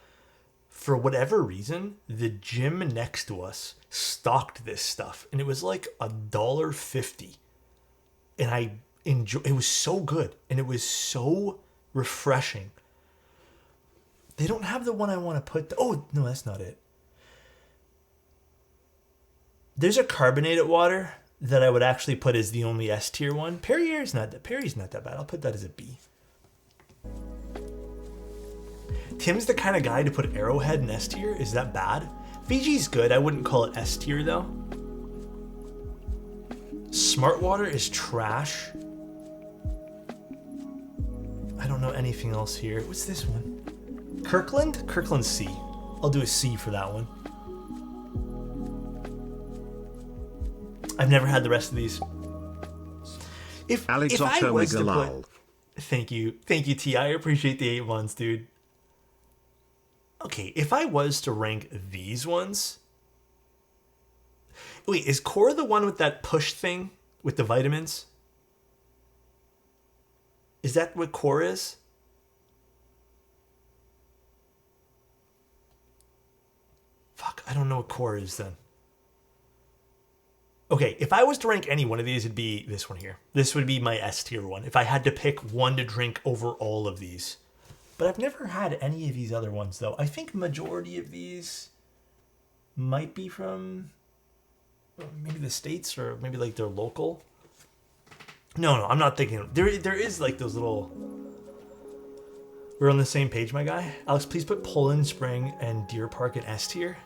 for whatever reason, the gym next to us stocked this stuff, and it was like $1.50, and I enjoy. It was so good, and it was so refreshing. They don't have the one I want to put. Oh no, that's not it. There's a carbonated water that I would actually put as the only S tier one. Perrier's not that bad. I'll put that as a B. Tim's the kind of guy to put Arrowhead in S tier. Is that bad? Fiji's good. I wouldn't call it S tier though. Smart water is trash. I don't know anything else here. What's this one? Kirkland? Kirkland's C. I'll do a C for that one. I've never had the rest of these. If I was to put... Thank you, T. I appreciate the 8 months, dude. Okay, if I was to rank these ones... Wait, is Core the one with that push thing with the vitamins? Is that what Core is? Fuck, I don't know what Core is then. Okay, if I was to rank any one of these, it'd be this one here. This would be my S tier one. If I had to pick one to drink over all of these. But I've never had any of these other ones, though. I think majority of these might be from maybe the States or maybe like they're local. No, I'm not thinking. There is like those little... We're on the same page, my guy. Alex, please put Poland Spring and Deer Park in S tier.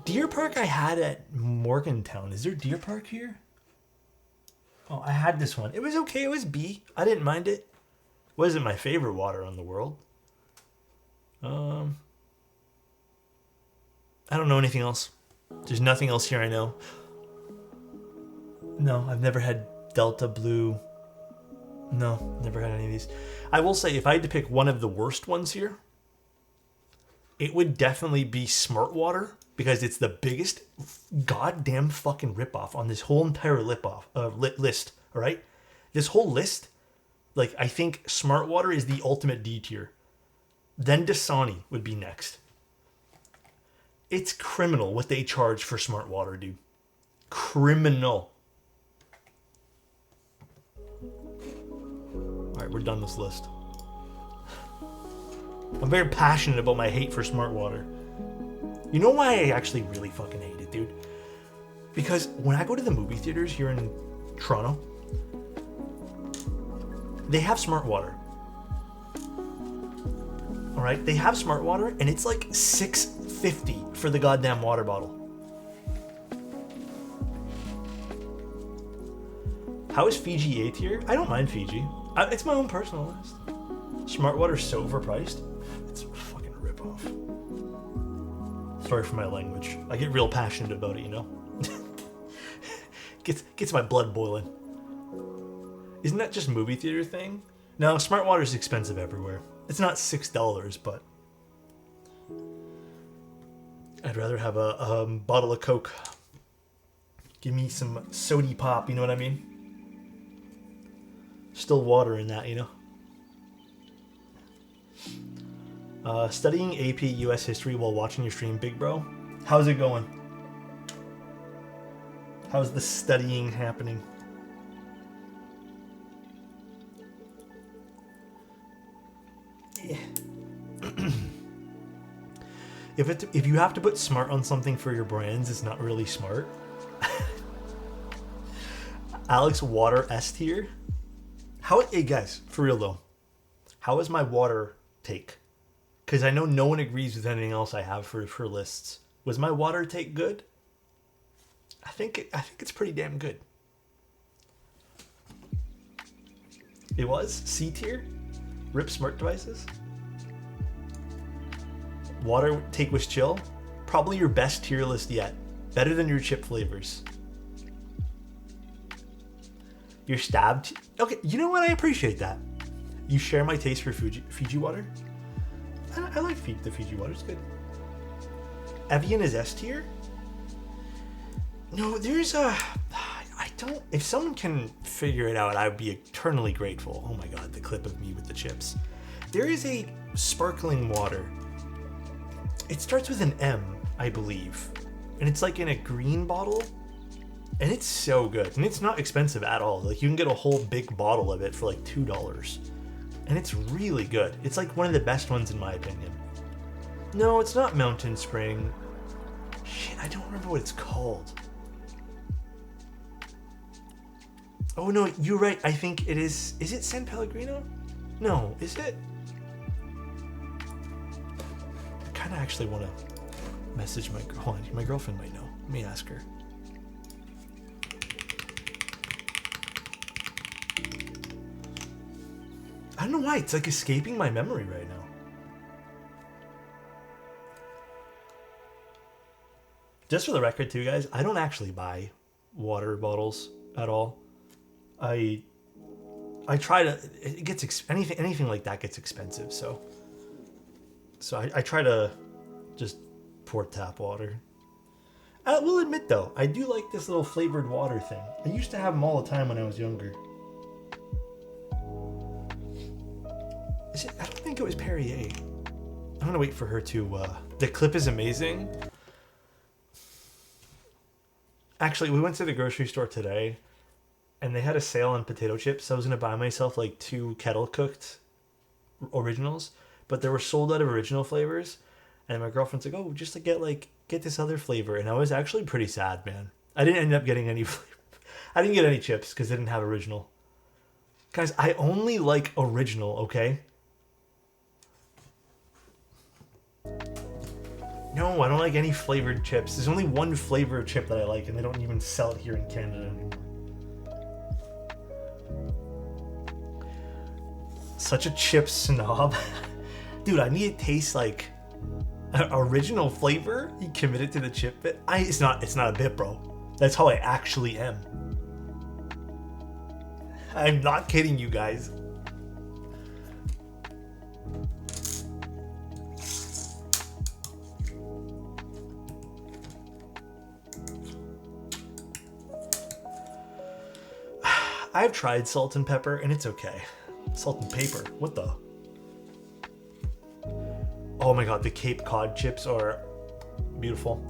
Deer Park I had at Morgantown. Is there Deer Park here? Oh, I had this one. It was okay. It was B. I didn't mind it. Wasn't my favorite water in the world. I don't know anything else. There's nothing else here I know. No, I've never had Delta Blue. No, never had any of these. I will say, if I had to pick one of the worst ones here, it would definitely be Smart Water. Because it's the biggest goddamn fucking ripoff on this whole entire list, all right? This whole list, like, I think Smart Water is the ultimate D tier. Then Dasani would be next. It's criminal what they charge for Smart Water, dude. Criminal. Alright, we're done this list. I'm very passionate about my hate for Smart Water. You know why I actually really fucking hate it, dude? Because when I go to the movie theaters here in Toronto, they have Smart Water. Alright, they have Smart Water, and it's like $6.50 for the goddamn water bottle. How is Fiji A tier? I don't mind Fiji. It's my own personal list. Smart Water's so overpriced. It's a fucking ripoff. Sorry for my language. I get real passionate about it, you know? Gets my blood boiling. Isn't that just movie theater thing? No, Smart Water's expensive everywhere. It's not $6, but I'd rather have a bottle of Coke. Give me some sody pop, you know what I mean? Still water in that, you know? Studying AP US history while watching your stream, big bro. How's it going? How's the studying happening? Yeah. If you have to put smart on something for your brands, it's not really smart. Alex Water S tier. Hey guys, for real though, how is my water take? Because I know no one agrees with anything else I have for lists. Was my water take good? I think it's pretty damn good. It was C tier. RIP smart devices. Water take was chill. Probably your best tier list yet. Better than your chip flavors. You're stabbed. Okay, you know what? I appreciate that. You share my taste for Fiji water. I like the Fiji water. It's good. Evian is S tier. No, there's a. I don't. If someone can figure it out, I would be eternally grateful. Oh my god, the clip of me with the chips. There is a sparkling water. It starts with an M, I believe, and it's like in a green bottle. And it's so good. And it's not expensive at all. Like, you can get a whole big bottle of it for like $2. And it's really good. It's like one of the best ones in my opinion. No, it's not Mountain Spring. Shit, I don't remember what it's called. Oh no, you're right. I think it is. Is it San Pellegrino? No, is it? I kind of actually want to message my girl. Hold on, my girlfriend might know. Let me ask her. I don't know why, it's like escaping my memory right now. Just for the record too, guys, I don't actually buy water bottles at all. I try to, it gets, anything like that gets expensive, so I try to just pour tap water. I will admit though, I do like this little flavored water thing. I used to have them all the time when I was younger. I don't think it was Perrier. I'm gonna wait for her to. The clip is amazing. Actually, we went to the grocery store today, and they had a sale on potato chips. So I was gonna buy myself like 2 kettle cooked originals, but they were sold out of original flavors. And my girlfriend's like, "Oh, just to get this other flavor," and I was actually pretty sad, man. I didn't end up getting any. I didn't get any chips because they didn't have original. Guys, I only like original, okay? No, I don't like any flavored chips. There's only one flavor of chip that I like, and they don't even sell it here in Canada anymore. Such a chip snob. Dude, I need to taste like original flavor. You committed to the chip bit. It's not a bit, bro. That's how I actually am. I'm not kidding you guys. I've tried salt and pepper, and it's okay. Salt and paper. What the? Oh my god, the Cape Cod chips are beautiful.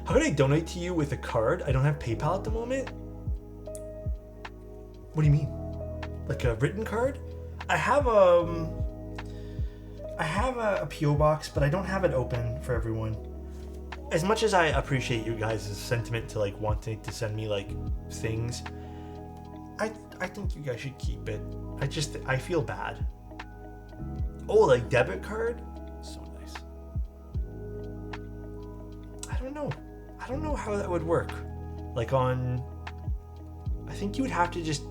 How can I donate to you with a card? I don't have PayPal at the moment. What do you mean? Like a written card? I have a PO box, but I don't have it open for everyone. As much as I appreciate you guys' sentiment to like wanting to send me like things, I think you guys should keep it. I feel bad. Oh, like debit card? So nice. I don't know how that would work. Like on, I think you would have to just,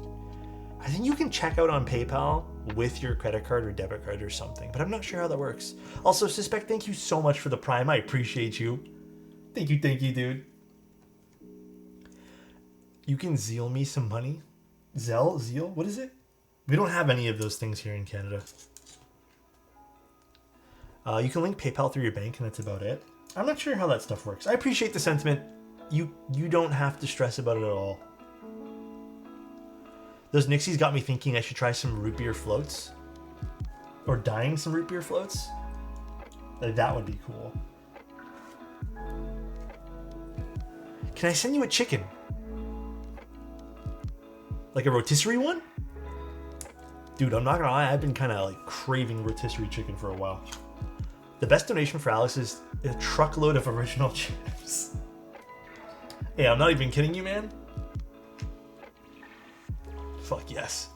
I think you can check out on PayPal with your credit card or debit card or something, but I'm not sure how that works. Also, Suspect, thank you so much for the Prime. I appreciate you. Thank you, dude. You can Zeal me some money? Zeal? What is it? We don't have any of those things here in Canada. You can link PayPal through your bank, and that's about it. I'm not sure how that stuff works. I appreciate the sentiment. You don't have to stress about it at all. Those Nixies got me thinking I should try some root beer floats. Or dyeing some root beer floats. That would be cool. Can I send you a chicken? Like a rotisserie one? Dude, I'm not gonna lie, I've been kind of like craving rotisserie chicken for a while. The best donation for Alex is a truckload of original chips. Hey, I'm not even kidding you, man. Fuck yes.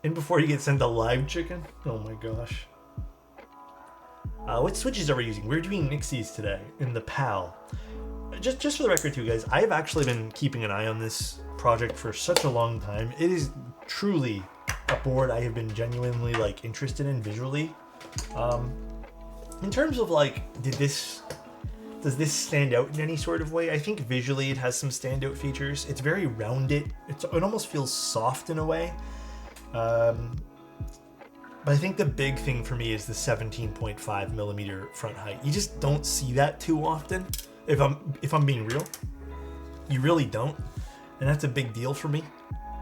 And before you get sent a live chicken? Oh my gosh. What switches are we using? We're doing Nixies today in the PAL. Just for the record too, guys, I've actually been keeping an eye on this project for such a long time. It is truly a board I have been genuinely like interested in visually. In terms of like, does this stand out in any sort of way? I think visually it has some standout features. It's very rounded. It almost feels soft in a way. But I think the big thing for me is the 17.5 millimeter front height. You just don't see that too often. If I'm being real, you really don't, and that's a big deal for me.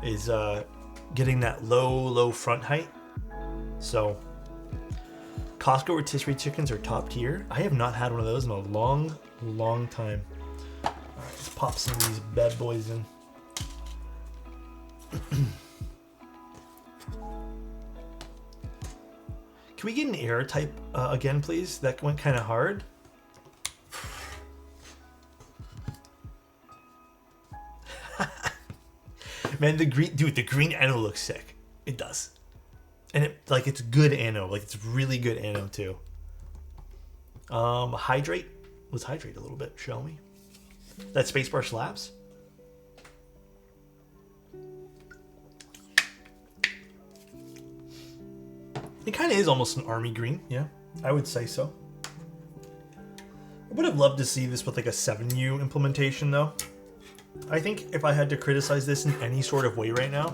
Is getting that low front height. So Costco rotisserie chickens are top tier. I have not had one of those in a long time. All right, let's pop some of these bad boys in. Can we get an air type again, please? That went kind of hard. Man, the green anno looks sick. It does. And it's good anno. Like, it's really good anno, too. Hydrate. Let's hydrate a little bit, shall we? That spacebar slaps. It kind of is almost an army green. Yeah, I would say so. I would have loved to see this with like a 7U implementation, though. I think if I had to criticize this in any sort of way right now,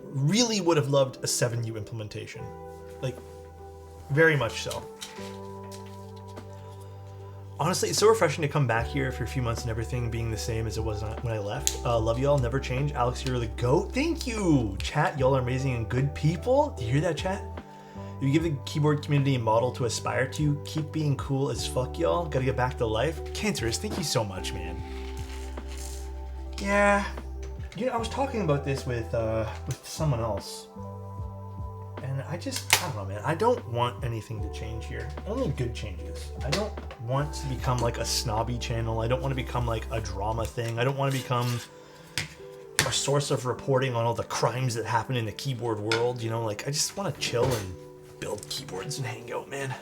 really would have loved a 7U implementation. Like, very much so. Honestly, it's so refreshing to come back here for a few months and everything being the same as it was when I left. Love y'all, never change. Alex, you're the GOAT. Thank you, chat. Y'all are amazing and good people. Do you hear that, chat? If you give the keyboard community a model to aspire to, keep being cool as fuck, y'all. Gotta get back to life. Cancerous, thank you so much, man. Yeah, you know, I was talking about this with someone else, and I don't know, man. I don't want anything to change here. Only good changes. I don't want to become like a snobby channel. I don't want to become like a drama thing. I don't want to become a source of reporting on all the crimes that happen in the keyboard world. You know, like I just want to chill and build keyboards and hang out, man.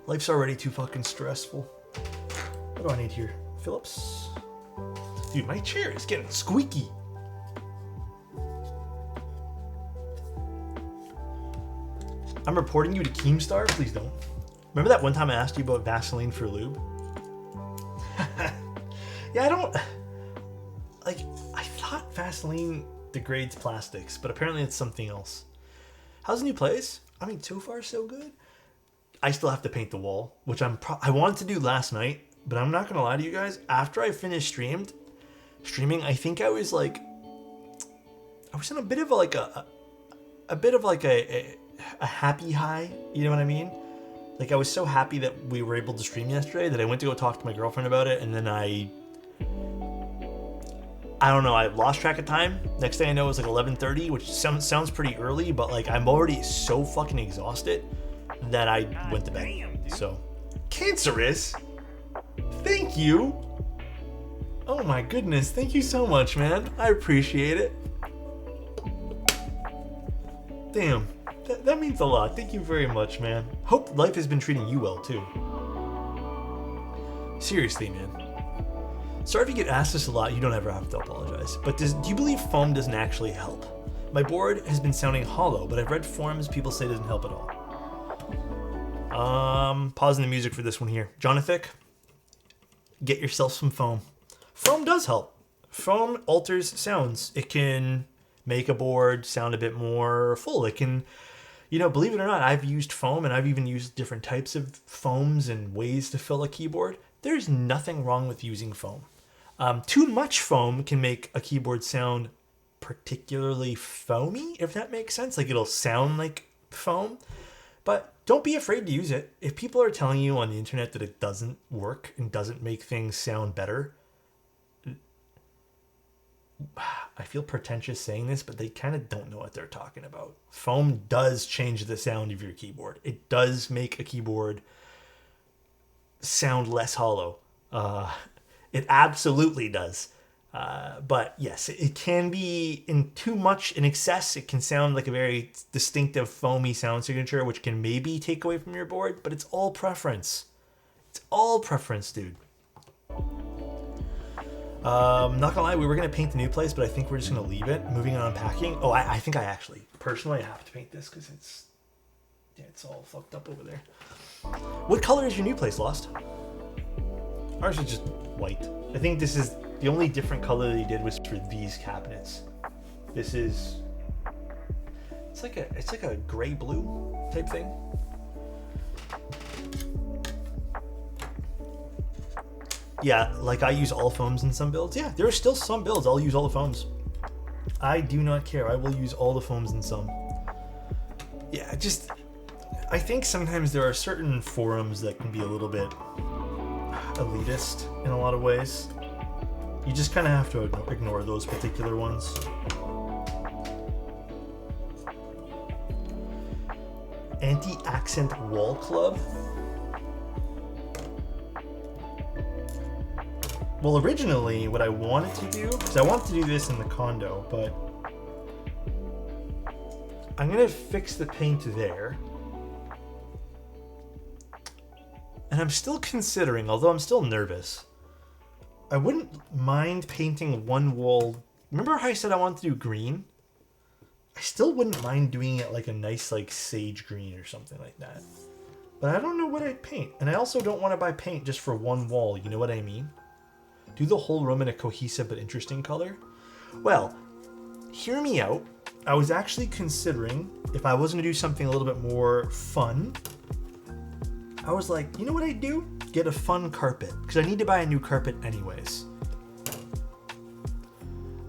Life's already too fucking stressful. What do I need here? Phillips. Dude, my chair is getting squeaky. I'm reporting you to Keemstar? Please don't. Remember that one time I asked you about Vaseline for lube? Yeah, I don't... Like, I thought Vaseline degrades plastics, but apparently it's something else. How's the new place? I mean, so far so good. I still have to paint the wall, which I wanted to do last night, but I'm not gonna lie to you guys. After I finished streaming, I think I was in a bit of a happy high. You know what I mean? Like I was so happy that we were able to stream yesterday that I went to go talk to my girlfriend about it, and then I I don't know. I lost track of time. Next thing I know, it was like 11:30, which sounds pretty early, but like I'm already so fucking exhausted that I went to bed. So, cancerous. Thank you. Oh my goodness, thank you so much, man. I appreciate it. Damn, that means a lot. Thank you very much, man. Hope life has been treating you well too. Seriously, man. Sorry if you get asked this a lot, you don't ever have to apologize. But do you believe foam doesn't actually help? My board has been sounding hollow, but I've read forums, people say it doesn't help at all. Pausing the music for this one here. Jonathan, get yourself some foam. Foam does help. Foam alters sounds. It can make a board sound a bit more full. It can, believe it or not, I've used foam and I've even used different types of foams and ways to fill a keyboard. There's nothing wrong with using foam. Too much foam can make a keyboard sound particularly foamy, if that makes sense. Like it'll sound like foam, but don't be afraid to use it. If people are telling you on the internet that it doesn't work and doesn't make things sound better, I feel pretentious saying this, but they kind of don't know what they're talking about. Foam does change the sound of your keyboard. It does make a keyboard sound less hollow. It absolutely does. But yes, it can be in too much, in excess. It can sound like a very distinctive foamy sound signature, which can maybe take away from your board, but it's all preference. It's all preference, dude. Not gonna lie, we were gonna paint the new place, but I think we're just gonna leave it. Moving on, unpacking. Oh, I think I actually, personally, I have to paint this because it's all fucked up over there. What color is your new place, Lost? Ours is just white. I think this is the only different color they did was for these cabinets. This is, it's like a gray blue type thing. Yeah, like I use all foams in some builds. Yeah, there are still some builds I'll use all the foams. I do not care. I will use all the foams in some. Yeah, I think sometimes there are certain forums that can be a little bit elitist in a lot of ways. You just kind of have to ignore those particular ones. Anti-accent wall club? Well, originally, what I wanted to do, because I wanted to do this in the condo, but I'm going to fix the paint there. And I'm still considering, although I'm still nervous, I wouldn't mind painting one wall. Remember how I said I wanted to do green? I still wouldn't mind doing it like a nice like sage green or something like that. But I don't know what I'd paint. And I also don't want to buy paint just for one wall, you know what I mean? Do the whole room in a cohesive but interesting color? Well, hear me out. I was actually considering if I was going to do something a little bit more fun. I was like, you know what I'd do? Get a fun carpet, because I need to buy a new carpet anyways.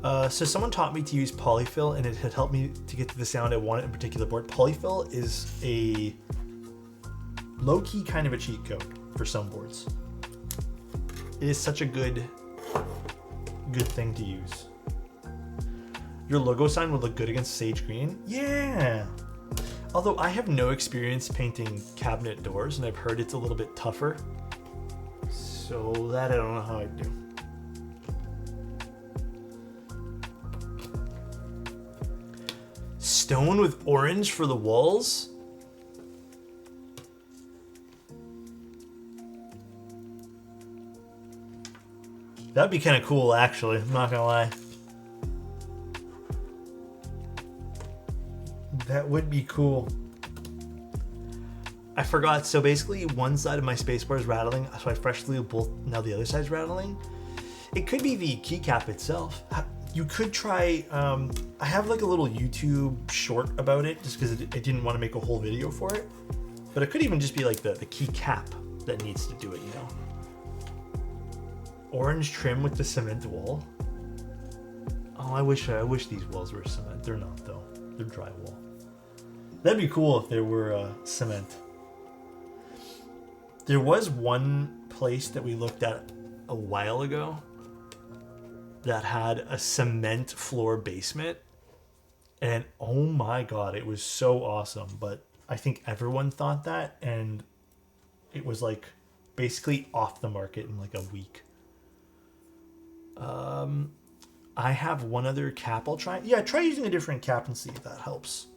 So someone taught me to use polyfill, and it had helped me to get to the sound I wanted in a particular board. Polyfill is a low-key kind of a cheat code for some boards. It is such a good thing to use. Your logo sign would look good against sage green. Yeah. Although I have no experience painting cabinet doors, and I've heard it's a little bit tougher. So that I don't know how I'd do. Stone with orange for the walls? That'd be kind of cool, actually. I'm not gonna lie. That would be cool. I forgot. So basically, one side of my spacebar is rattling, so I freshly both. Now the other side's rattling. It could be the keycap itself. You could try. I have like a little YouTube short about it, just because I didn't want to make a whole video for it. But it could even just be like the keycap that needs to do it. You know. Orange trim with the cement wall. Oh, I wish these walls were cement. They're not though. They're drywall. That'd be cool if there were cement. There was one place that we looked at a while ago that had a cement floor basement. And oh my God, it was so awesome. But I think everyone thought that, and it was like basically off the market in like a week. I have one other cap I'll try. Yeah, try using a different cap and see if that helps.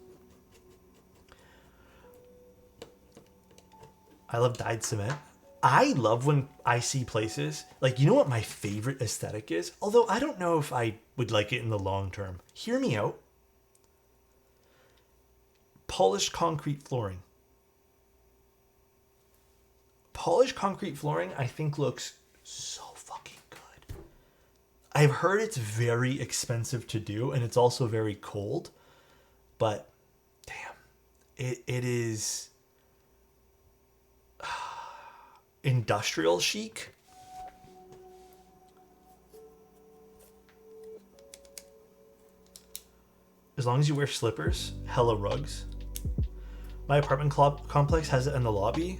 I love dyed cement. I love when I see places, like, you know what my favorite aesthetic is? Although I don't know if I would like it in the long term. Hear me out. Polished concrete flooring. Polished concrete flooring, I think, looks so fucking good. I've heard it's very expensive to do, and it's also very cold. But, damn, it is industrial chic. As long as you wear slippers, hella rugs. My apartment complex has it in the lobby.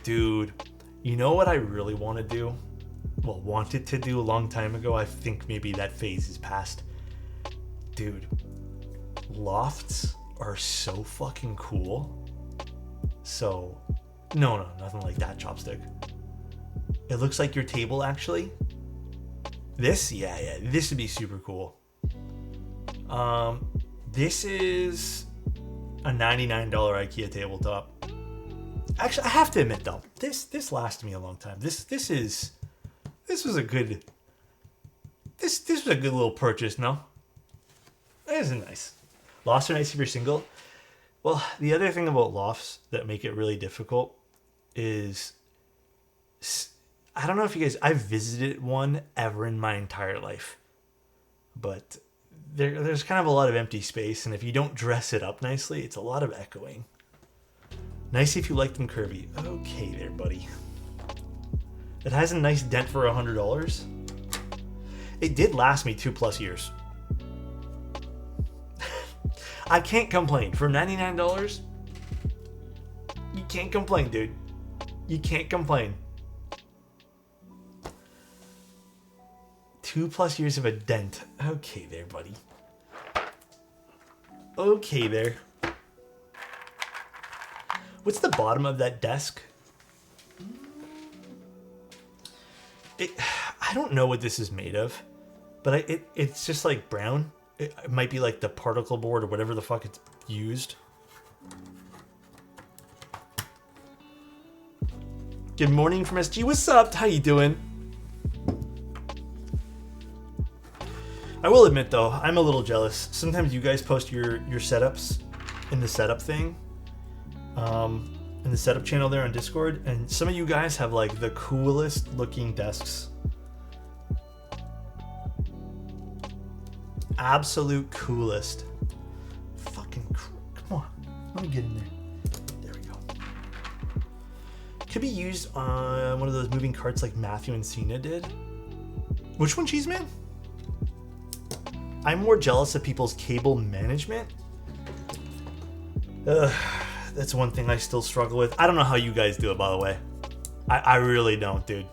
Dude, you know what I really want to do? Well, wanted to do a long time ago. I think maybe that phase is past. Dude, lofts are so fucking cool. So, no, nothing like that, chopstick. It looks like your table, actually. This? Yeah, this would be super cool. This is a $99 IKEA tabletop. Actually, I have to admit though, this lasted me a long time. This was a good little purchase, no? This is nice. Lofts are nice if you're single. Well, the other thing about lofts that make it really difficult is, I don't know if you guys, I've visited one ever in my entire life, but there's kind of a lot of empty space, and if you don't dress it up nicely, it's a lot of echoing. Nice if you like them curvy. Okay there, buddy. It has a nice dent for $100. It did last me 2+ years. I can't complain. For $99, you can't complain, dude. You can't complain. 2+ years of a dent. Okay there, buddy. Okay there. What's the bottom of that desk? I don't know what this is made of, but it's just like brown. It might be like the particle board or whatever the fuck it's used. Good morning from SG. What's up? How you doing? I will admit though, I'm a little jealous. Sometimes you guys post your setups in the setup thing. In the setup channel there on Discord, and some of you guys have like the coolest looking desks. Absolute coolest. Fucking come on. Let me get in there. There we go. Could be used on one of those moving carts like Matthew and Cena did. Which one, Cheeseman? I'm more jealous of people's cable management. That's one thing I still struggle with. I don't know how you guys do it, by the way. I really don't, dude.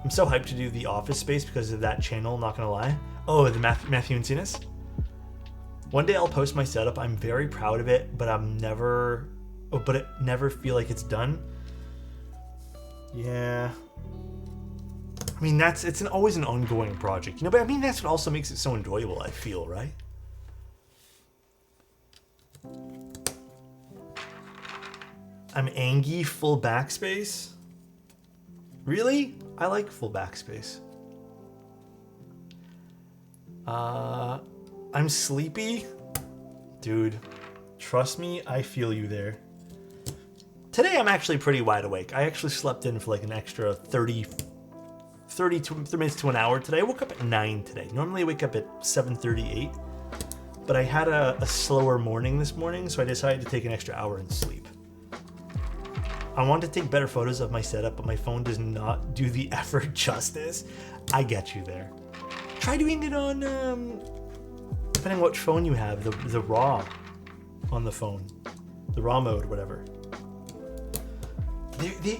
I'm so hyped to do the Office Space because of that channel, not gonna lie. Oh, the Matthew and Cenas? One day I'll post my setup. I'm very proud of it, but but it never feel like it's done. Yeah. I mean, it's always an ongoing project, you know, but I mean, that's what also makes it so enjoyable, I feel, right? I'm Angie full backspace. Really? I like full backspace. I'm sleepy. Dude, trust me, I feel you there. Today I'm actually pretty wide awake. I actually slept in for like an extra 30 minutes to an hour today. I woke up at 9 today. Normally I wake up at 7:38. But I had a slower morning this morning, so I decided to take an extra hour and sleep. I wanted to take better photos of my setup, but my phone does not do the effort justice. I get you there. Try doing it on, depending on which phone you have, the RAW on the phone. The RAW mode, whatever.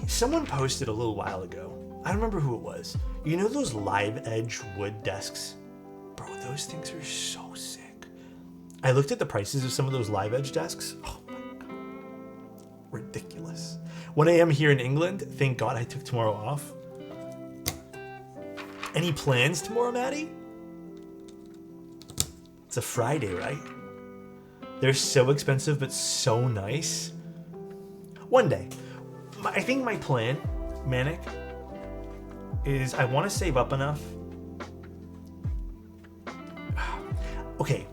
Someone posted a little while ago. I don't remember who it was. You know those live edge wood desks? Bro, those things are so sick. I looked at the prices of some of those live edge desks. Oh my God. Ridiculous. 1 a.m. here in England. Thank God I took tomorrow off. Any plans tomorrow, Maddie? It's a Friday, right? They're so expensive, but so nice. One day. I think my plan, Manic, is I want to save up enough. Okay.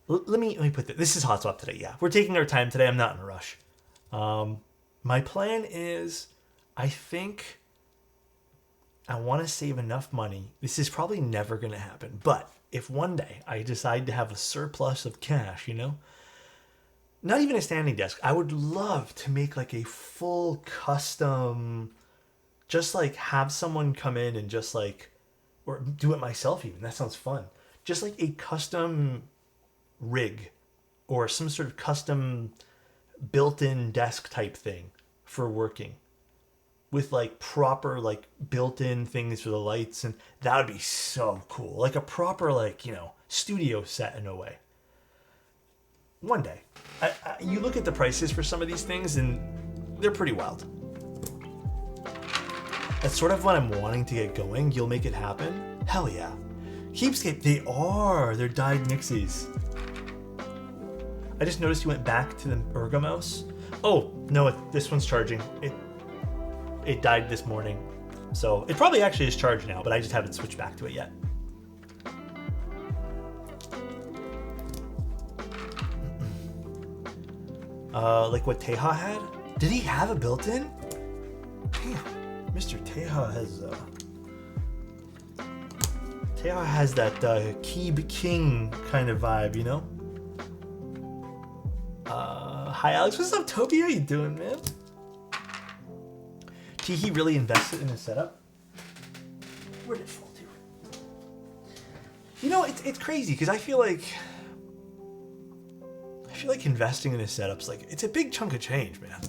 Let me put this. This is hot swap today. Yeah, we're taking our time today. I'm not in a rush. My plan is, I think I want to save enough money. This is probably never going to happen, but if one day I decide to have a surplus of cash, not even a standing desk, I would love to make like a full custom, just like have someone come in and just like, or do it myself even. That sounds fun. Just like a custom rig or some sort of custom built-in desk type thing for working with like proper like built-in things for the lights, and that would be so cool. Like a proper like, studio set in a way. One day. You look at the prices for some of these things and they're pretty wild. That's sort of what I'm wanting to get going. You'll make it happen? Hell yeah. Keepscape, they're dyed Nixies. I just noticed you went back to the Ergo mouse. Oh, no, this one's charging. It died this morning. So it probably actually is charged now, but I just haven't switched back to it yet. Like what Teja had? Did he have a built-in? Damn, Mr. Teja has that Keeb King kind of vibe, Hi Alex, what's up, Toby? How you doing, man? He really invested in his setup. Where did it fall to? It's crazy because I feel like investing in his setup's like, it's a big chunk of change, man.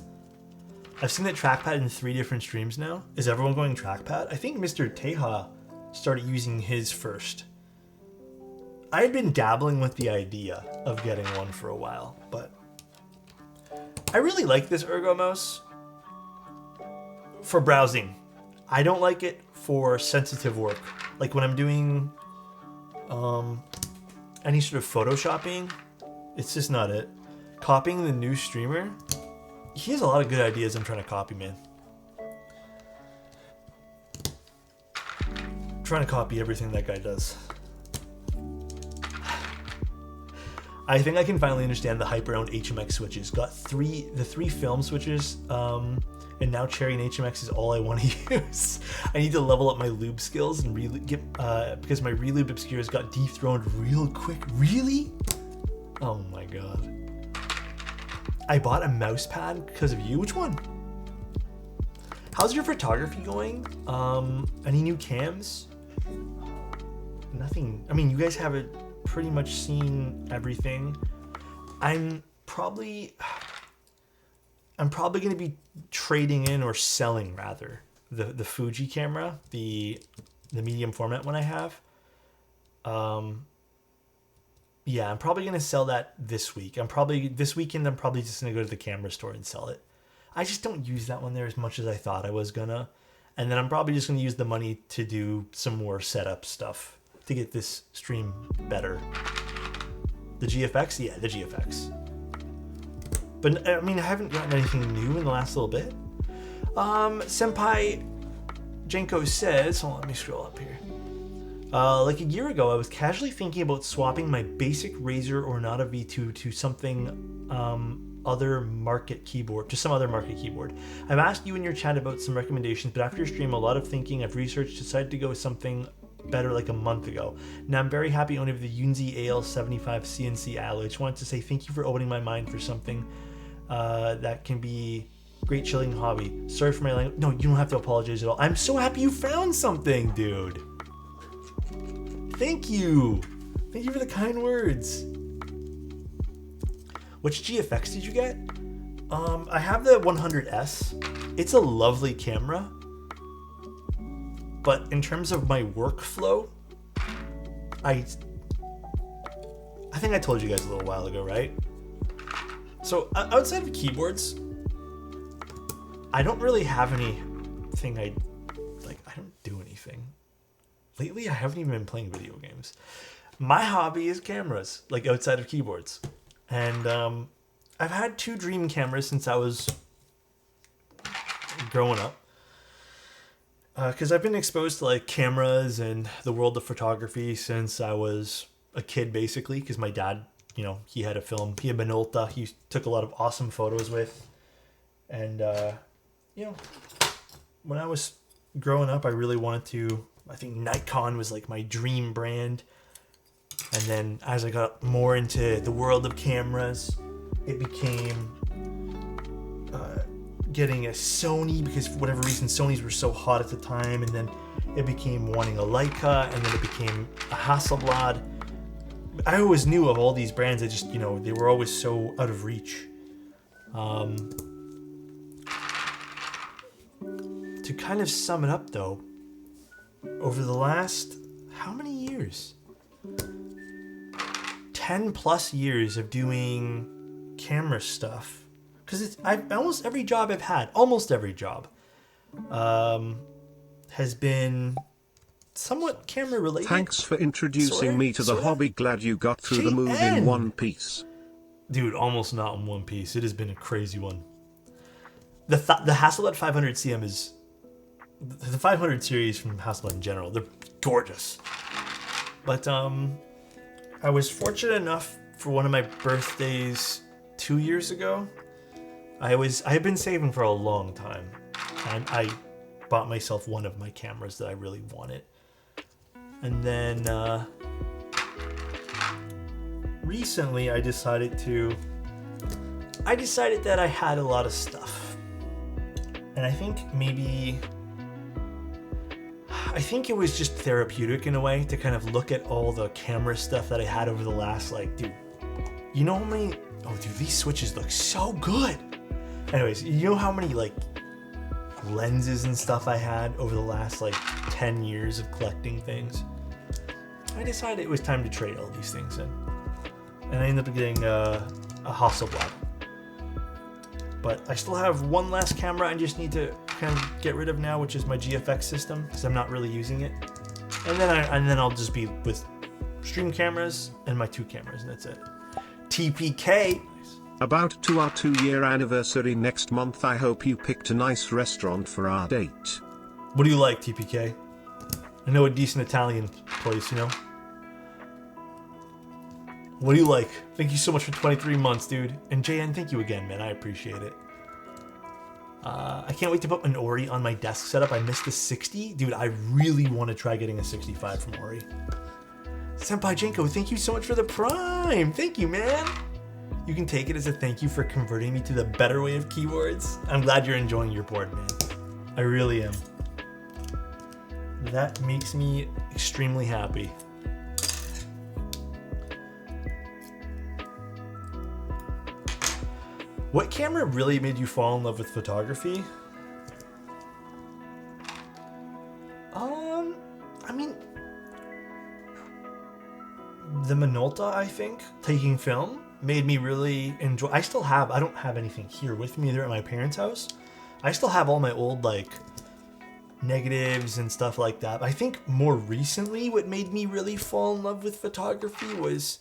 I've seen that trackpad in 3 different streams now. Is everyone going trackpad? I think Mr. Teja started using his first. I had been dabbling with the idea of getting one for a while, but I really like this Ergo mouse for browsing. I don't like it for sensitive work. Like when I'm doing any sort of photoshopping, it's just not it. Copying the new streamer, he has a lot of good ideas I'm trying to copy, man. I'm trying to copy everything that guy does. I think I can finally understand the hype around HMX switches. Got the three film switches, and now Cherry and HMX is all I want to use. I need to level up my lube skills and because my relube obscures got dethroned real quick. Really? Oh my god. I bought a mouse pad because of you. Which one? How's your photography going? Any new cams? Nothing. I mean, you guys have pretty much seen everything. I'm probably going to be trading in or selling rather the Fuji camera, the medium format one I have. Yeah, I'm probably going to sell that this week. This weekend, I'm probably just going to go to the camera store and sell it. I just don't use that one there as much as I thought I was gonna. And then I'm probably just going to use the money to do some more setup stuff to get this stream better. The GFX? Yeah, the GFX. But, I mean, I haven't gotten anything new in the last little bit. Senpai Jenko says, hold on, let me scroll up here. Like a year ago, I was casually thinking about swapping my basic Razer Ornata V2 to something other market keyboard. I've asked you in your chat about some recommendations, but after your stream, a lot of thinking, I've researched, decided to go with something better like a month ago. Now I'm very happy owning the Yunzi AL75 CNC alloy. I just wanted to say thank you for opening my mind for something that can be great chilling hobby. Sorry for my language. No, you don't have to apologize at all. I'm so happy you found something, dude. Thank you. Thank you for the kind words. Which GFX did you get? I have the 100S. It's a lovely camera. But in terms of my workflow, I think I told you guys a little while ago, right? So outside of keyboards, I don't really have anything I don't do anything. Lately, I haven't even been playing video games. My hobby is cameras, like outside of keyboards. And I've had 2 dream cameras since I was growing up. Because I've been exposed to like cameras and the world of photography since I was a kid, basically. Because my dad, he had a film. He had Minolta. He took a lot of awesome photos with. And, when I was growing up, I really wanted to... I think Nikon was like my dream brand. And then as I got more into the world of cameras, it became getting a Sony, because for whatever reason Sonys were so hot at the time, and then it became wanting a Leica, and then it became a Hasselblad. I always knew of all these brands. I just, they were always so out of reach. To kind of sum it up though, over the last, how many years? 10 plus years of doing camera stuff. Because almost every job I've had, has been somewhat camera related. Thanks for introducing me to the hobby. Glad you got through the move in one piece. Dude, almost not in one piece. It has been a crazy one. The Hasselblad 500 CM is... The 500 series from Hasselblad in general, they're gorgeous. But I was fortunate enough for one of my birthdays 2 years ago. I had been saving for a long time, and I bought myself one of my cameras that I really wanted. And then recently I decided that I had a lot of stuff. And I think it was just therapeutic in a way to kind of look at all the camera stuff that I had over the last, dude, you know how many, these switches look so good. Anyways, you know how many, lenses and stuff I had over the last, 10 years of collecting things? I decided it was time to trade all these things in. And I ended up getting a Hasselblad. But I still have one last camera I just need to kind of get rid of now, which is my GFX system, because I'm not really using it. And then I'll just be with stream cameras and my 2 cameras, and that's it. TPK. About to our 2-year anniversary next month. I hope you picked a nice restaurant for our date. What do you like, TPK? I know a decent Italian place, What do you like? Thank you so much for 23 months, dude. And JN, thank you again, man. I appreciate it. I can't wait to put an Ori on my desk setup. I missed the 60. Dude, I really want to try getting a 65 from Ori. Senpai Jenko, thank you so much for the Prime. Thank you, man. You can take it as a thank you for converting me to the better way of keyboards. I'm glad you're enjoying your board, man. I really am. That makes me extremely happy. What camera really made you fall in love with photography? The Minolta, I think, taking film, made me really enjoy. I don't have anything here with me. They're at my parents' house. I still have all my old, negatives and stuff like that. I think more recently what made me really fall in love with photography was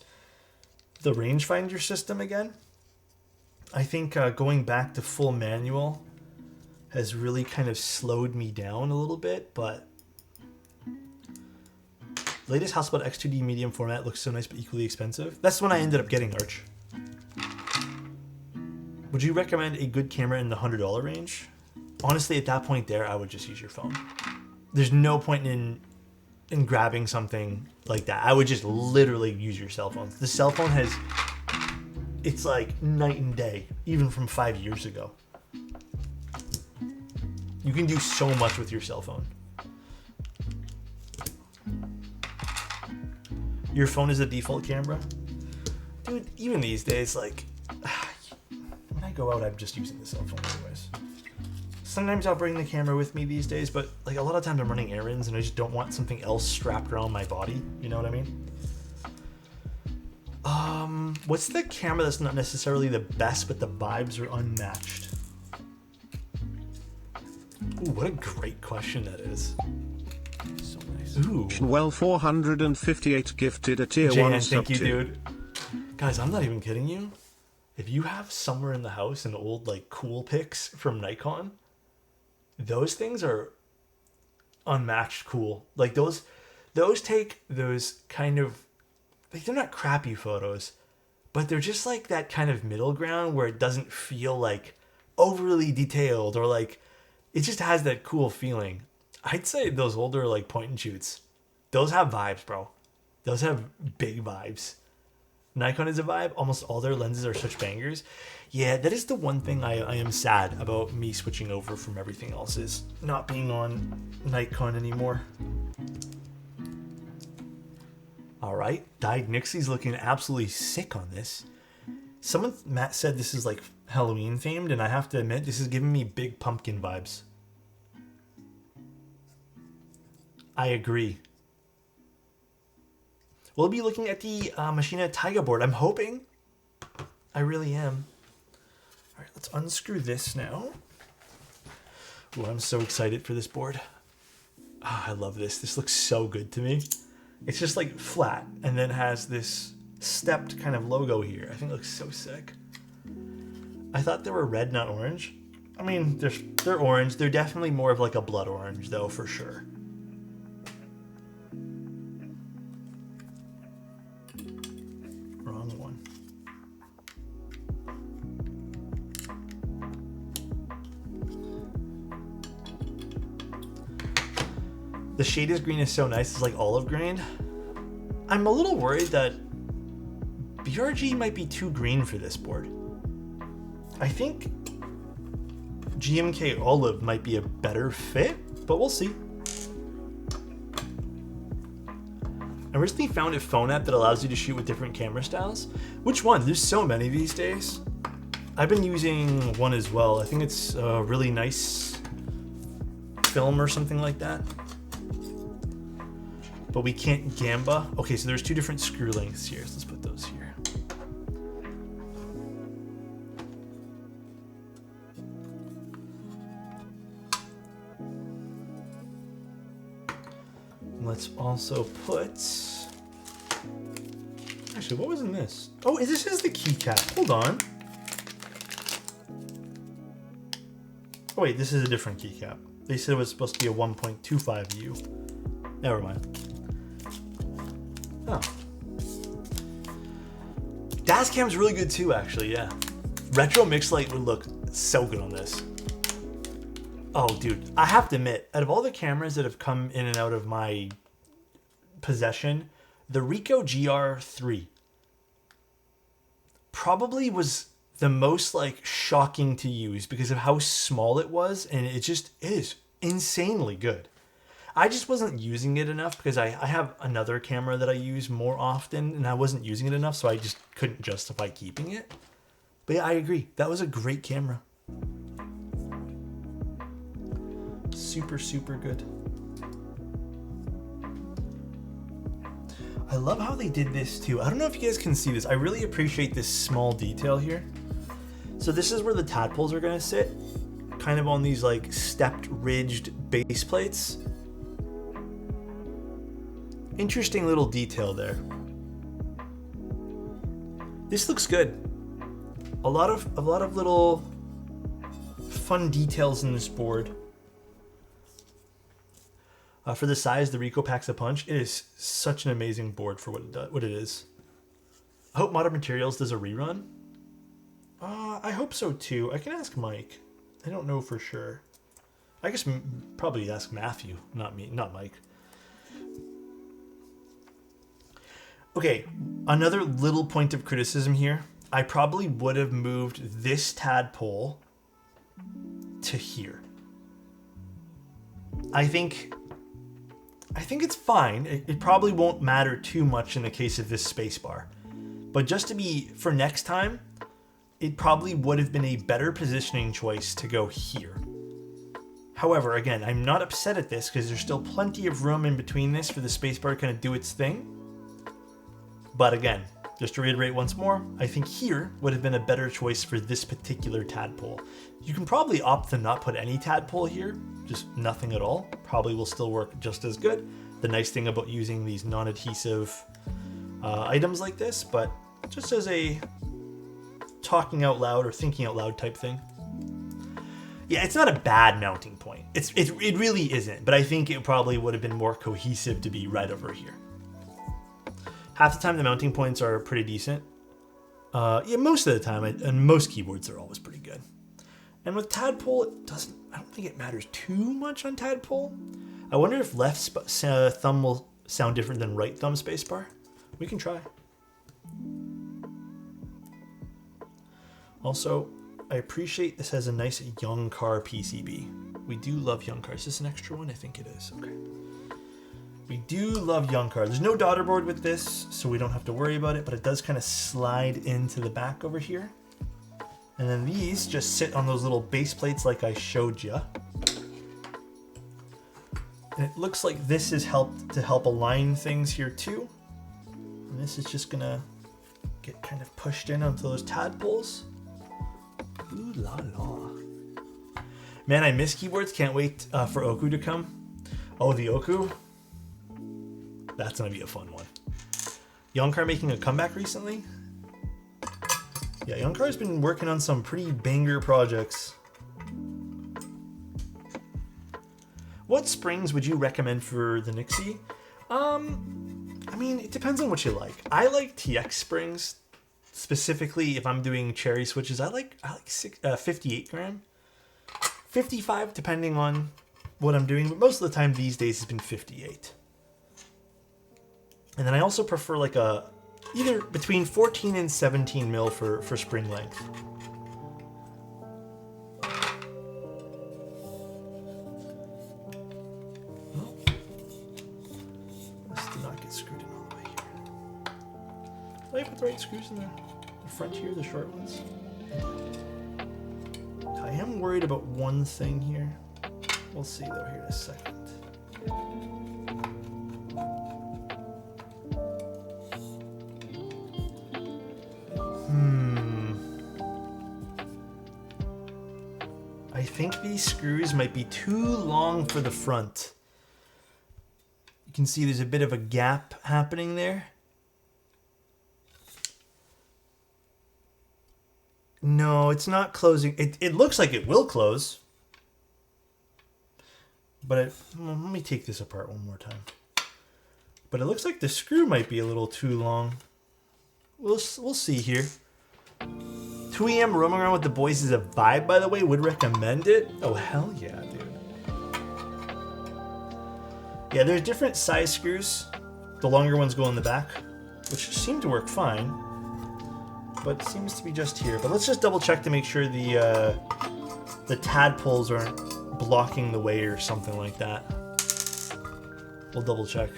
the rangefinder system again. I think going back to full manual has really kind of slowed me down a little bit, but latest Hasselblad X2D medium format looks so nice but equally expensive. That's when I ended up getting Arch. Would you recommend a good camera in the $100 range? Honestly, at that point there, I would just use your phone. There's no point in grabbing something like that. I would just literally use your cell phone. The cell phone it's like night and day, even from 5 years ago. You can do so much with your cell phone. Your phone is a default camera? Dude, even these days, when I go out, I'm just using the cell phone anyways. sometimes I'll bring the camera with me these days, but like a lot of times I'm running errands and I just don't want something else strapped around my body. You know what I mean? What's the camera that's not necessarily the best, but the vibes are unmatched? Ooh, what a great question that is. So nice. Ooh. Well, 458 gifted a tier Jan, 1 sub thank you, 2. dude. Guys, I'm not even kidding you. If you have somewhere in the house an old like cool pics from Nikon, those things are unmatched cool. Like those take those kind of, like, they're not crappy photos, but they're just like that kind of middle ground where it doesn't feel like overly detailed, or like it just has that cool feeling. I'd say those older like point and shoots, those have vibes, bro. Those have big vibes. Nikon is a vibe. Almost all their lenses are such bangers. Yeah, that is the one thing I am sad about me switching over from everything else, is not being on Nikon anymore. All right, Dyed Nixie's looking absolutely sick on this. Matt said this is like Halloween themed, and I have to admit, this is giving me big pumpkin vibes. I agree. We'll be looking at the Machina Taiga board. I'm hoping. I really am. All right, let's unscrew this now. Ooh, I'm so excited for this board. Oh, I love this. This looks so good to me. It's just like flat and then has this stepped kind of logo here. I think it looks so sick. I thought they were red, not orange. I mean, they're orange. They're definitely more of like a blood orange, though, for sure. Wrong one. The shaded green is so nice. It's like olive green. I'm a little worried that BRG might be too green for this board. I think GMK Olive might be a better fit, but we'll see. I recently found a phone app that allows you to shoot with different camera styles. Which one? There's so many these days. I've been using one as well. I think it's a really nice film or something like that. But we can't gamba. Okay, so there's two different screw lengths here. So let's put those here. Let's also put... Actually, what was in this? Oh, this is the keycap. Hold on. Oh wait, this is a different keycap. They said it was supposed to be a 1.25U. Never mind. Oh. Dazcam's really good too, actually, yeah. Retro mix light would look so good on this. Oh, dude, I have to admit, out of all the cameras that have come in and out of my possession, the Ricoh GR3 probably was the most like shocking to use because of how small it was, and it is insanely good. I just wasn't using it enough because I have another camera that I use more often, and I wasn't using it enough, so I just couldn't justify keeping it. But yeah, I agree. That was a great camera. Super, super good. I love how they did this too. I don't know if you guys can see this. I really appreciate this small detail here. So this is where the tadpoles are gonna sit, kind of on these like stepped, ridged base plates. Interesting little detail there. This looks good. A lot of little fun details in this board. For the size, the Ricoh packs a punch. It is such an amazing board for what it is. I hope Modern Materials does a rerun. I hope so too. I can ask Mike. I don't know for sure. I guess probably ask Matthew, not me, not Mike. Okay, another little point of criticism here. I probably would have moved this tadpole to here. I think it's fine. It probably won't matter too much in the case of this spacebar. But just to be, for next time, it probably would have been a better positioning choice to go here. However, again, I'm not upset at this because there's still plenty of room in between this for the spacebar to kind of do its thing. But again, just to reiterate once more, I think here would have been a better choice for this particular tadpole. You can probably opt to not put any tadpole here, just nothing at all. Probably will still work just as good. The nice thing about using these non-adhesive items like this, but just as a talking out loud or thinking out loud type thing. Yeah, it's not a bad mounting point. It really isn't, but I think it probably would have been more cohesive to be right over here. Half the time the mounting points are pretty decent. Yeah, most of the time, and most keyboards are always pretty good. And with tadpole, I don't think it matters too much on tadpole. I wonder if left thumb will sound different than right thumb spacebar. We can try. Also, I appreciate this has a nice young car PCB. We do love young cars. Is this an extra one? I think it is. Okay. We do love young cars. There's no daughter board with this, so we don't have to worry about it, but it does kind of slide into the back over here. And then these just sit on those little base plates like I showed you. And it looks like this is help align things here too. And this is just gonna get kind of pushed in onto those tadpoles. Ooh la la. Man, I miss keyboards. Can't wait for Oku to come. Oh, the Oku? That's gonna be a fun one. Yonkar making a comeback recently? Yeah, Yonkar's been working on some pretty banger projects. What springs would you recommend for the Nixie? I mean, it depends on what you like. I like TX springs. Specifically, if I'm doing cherry switches, I like 58 gram. 55, depending on what I'm doing, but most of the time these days has been 58. And then I also prefer like either between 14 and 17 mil for spring length. Oh. This did not get screwed in all the way here. Did I put the right screws in there? The front here, the short ones? I am worried about one thing here. We'll see though here in a second. I think these screws might be too long for the front. You can see there's a bit of a gap happening there. No, it's not closing. It looks like it will close. But let me take this apart one more time. But it looks like the screw might be a little too long. We'll see here. 2 a.m. roaming around with the boys is a vibe, by the way. Would recommend it. Oh, hell yeah, dude. Yeah, there's different size screws. The longer ones go in the back, which seem to work fine. But it seems to be just here. But let's just double check to make sure the tadpoles aren't blocking the way or something like that. We'll double check.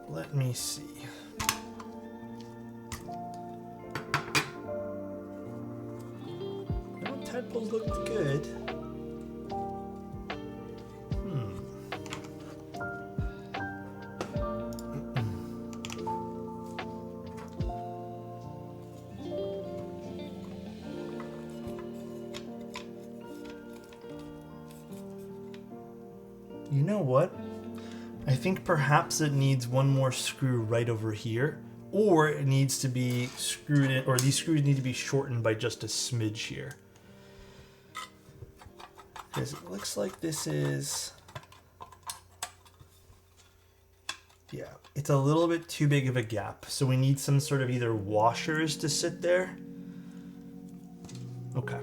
Let me see. No, tadpoles look good. You know what? I think perhaps it needs one more screw right over here, or it needs to be screwed in, or these screws need to be shortened by just a smidge here. Because it looks like this is, yeah, it's a little bit too big of a gap. So we need some sort of either washers to sit there. Okay.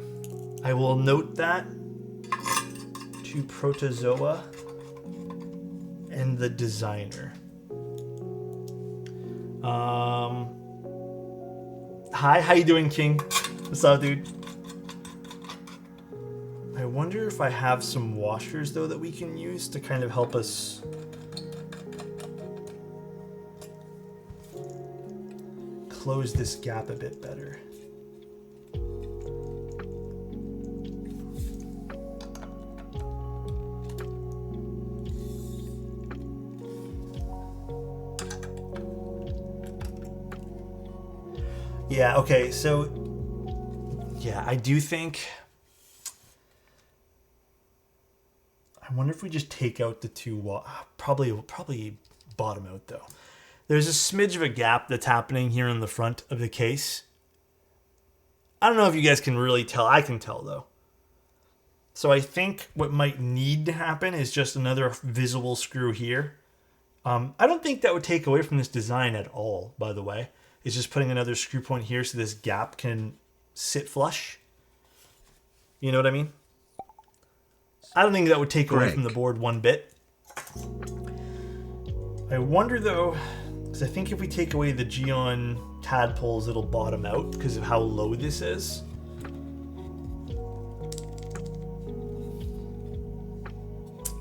I will note that to Protozoa and the designer. Hi, how you doing, King? What's up, dude? I wonder if I have some washers though that we can use to kind of help us close this gap a bit better. Yeah, okay, so yeah, I do think, I wonder if we just take out the two probably bottom out though. There's a smidge of a gap that's happening here in the front of the case. I don't know if you guys can really tell. I can tell though. So I think what might need to happen is just another visible screw here. I don't think that would take away from this design at all, by the way. It's just putting another screw point here so this gap can sit flush. You know what I mean? I don't think that would take away from the board one bit. I wonder though, because I think if we take away the Geon tadpoles, it'll bottom out because of how low this is.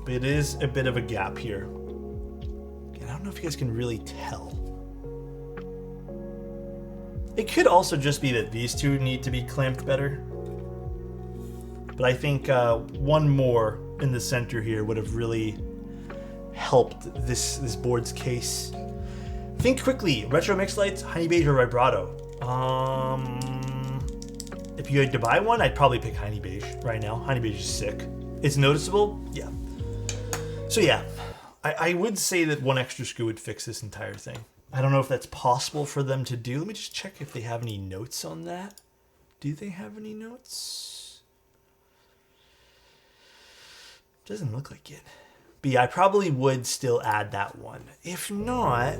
But it is a bit of a gap here. I don't know if you guys can really tell. It could also just be that these two need to be clamped better. But I think one more in the center here would have really helped this board's case. Think quickly. Retro mix lights, honey beige or vibrato. If you had to buy one, I'd probably pick honey beige right now. Honey beige is sick. It's noticeable, yeah. So yeah, I would say that one extra screw would fix this entire thing. I don't know if that's possible for them to do. Let me just check if they have any notes on that. Do they have any notes? Doesn't look like it. But yeah, I probably would still add that one. If not,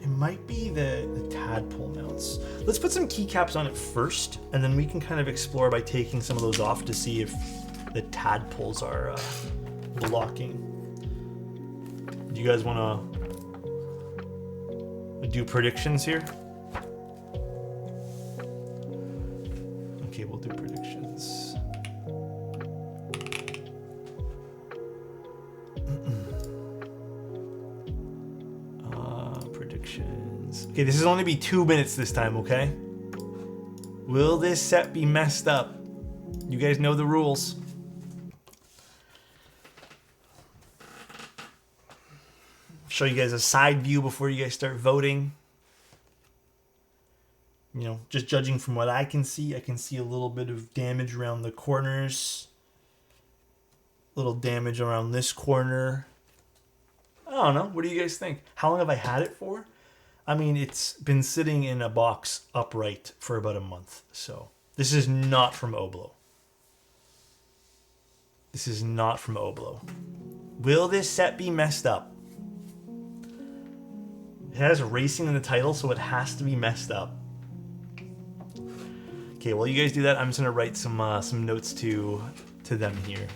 it might be the tadpole mounts. Let's put some keycaps on it first, and then we can kind of explore by taking some of those off to see if the tadpoles are blocking. Do you guys want to do predictions here? Okay, we'll do predictions. Predictions. Okay, this is only be 2 minutes this time, okay? Will this set be messed up? You guys know the rules. Show you guys a side view before you guys start voting. You know, just judging from what I can see a little bit of damage around the corners. A little damage around this corner. I don't know. What do you guys think? How long have I had it for? I mean, it's been sitting in a box upright for about a month. So this is not from Oblo. This is not from Oblo. Will this set be messed up? It has racing in the title, so it has to be messed up. Okay, while you guys do that, I'm just gonna write some notes to them here.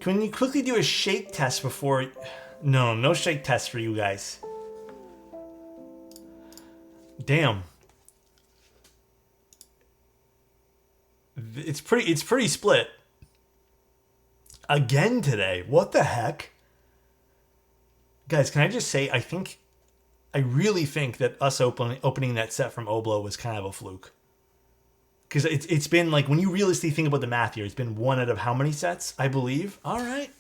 Can you quickly do a shake test before... No shake test for you guys. Damn. It's pretty split. Again today. What the heck? Guys, can I just say, I really think that us opening that set from Oblo was kind of a fluke. Because it's been like, when you realistically think about the math here, it's been one out of how many sets, I believe? All right.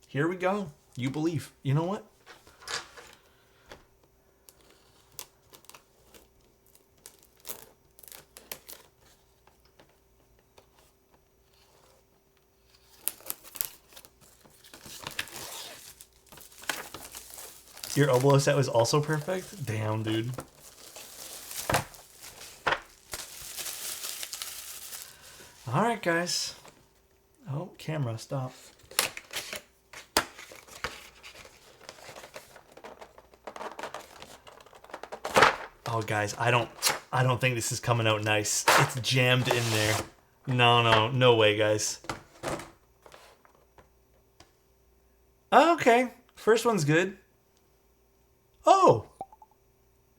Here we go. You believe. You know what? Your oboe set was also perfect? Damn, dude. Alright, guys. Oh, camera, stop. Oh, guys, I don't think this is coming out nice. It's jammed in there. No way, guys. Okay, first one's good. Oh!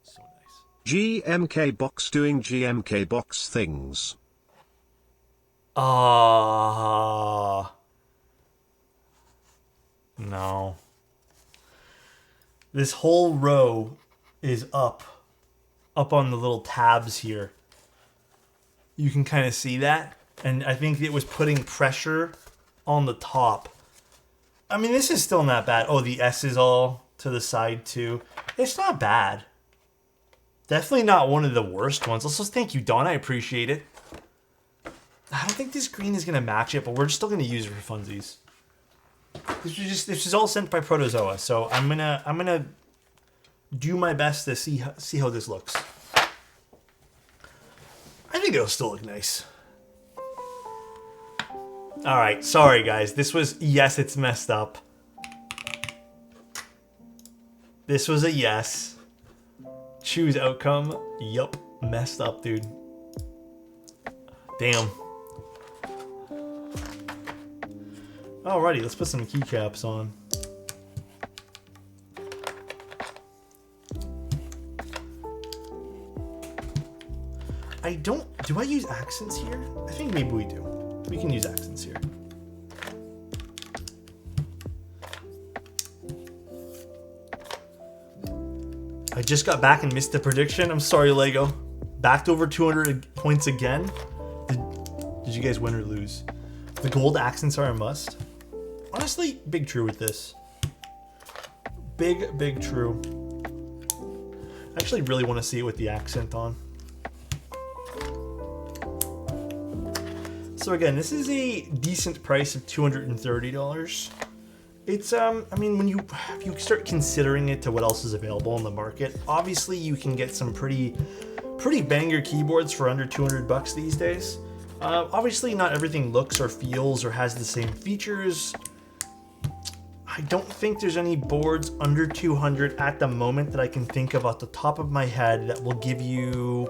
So nice. GMK box doing GMK box things. Ah. No. This whole row is up on the little tabs here. You can kind of see that. And I think it was putting pressure on the top. I mean, this is still not bad. Oh, the S is all to the side too. It's not bad. Definitely not one of the worst ones. Also, thank you, Don. I appreciate it. I don't think this green is going to match it, but we're still going to use it for funsies. This is all sent by Protozoa, so I'm gonna do my best to see how this looks. I think it'll still look nice. All right, sorry guys. This was, yes, it's messed up. This was a yes. Choose outcome. Yup, messed up, dude. Damn. Alrighty, let's put some keycaps on. Do I use accents here? I think maybe we do. We can use accents here. I just got back and missed the prediction. I'm sorry, Lego. Backed over 200 points again. Did you guys win or lose? The gold accents are a must. Honestly, big true with this. Big true. I actually really want to see it with the accent on. So again, this is a decent price of $230. It's I mean, if you start considering it to what else is available on the market, obviously you can get some pretty banger keyboards for under 200 bucks these days. Obviously not everything looks or feels or has the same features. I don't think there's any boards under 200 at the moment that I can think of off the top of my head that will give you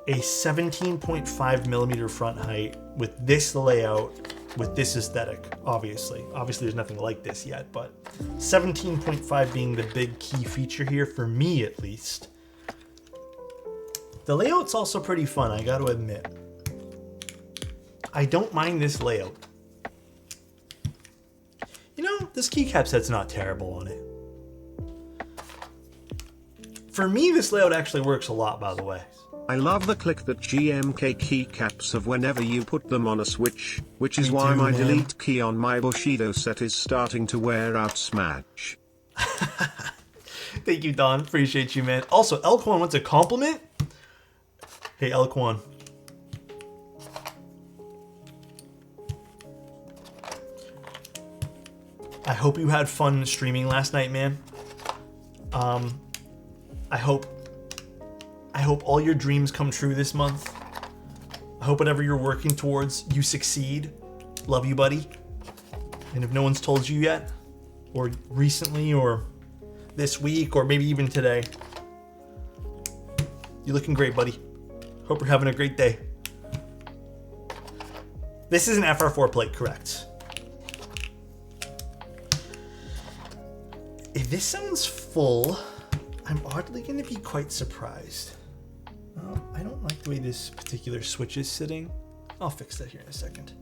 a 17.5 millimeter front height with this layout, with this aesthetic, obviously. Obviously there's nothing like this yet, but 17.5 being the big key feature here, for me at least. The layout's also pretty fun, I gotta admit. I don't mind this layout. You know, this keycap set's not terrible on it. For me, this layout actually works a lot, by the way. I love the click that GMK keycaps have whenever you put them on a switch, which is why my delete key on my Bushido set is starting to wear out smash. Thank you, Don. Appreciate you, man. Also, Elquan wants a compliment. Hey, Elquan. I hope you had fun streaming last night, man. I hope all your dreams come true this month. I hope whatever you're working towards, you succeed. Love you, buddy. And if no one's told you yet, or recently, or this week, or maybe even today, you're looking great, buddy. Hope you're having a great day. This is an FR4 plate, correct? If this sounds full, I'm oddly going to be quite surprised. I don't like the way this particular switch is sitting. I'll fix that here in a second.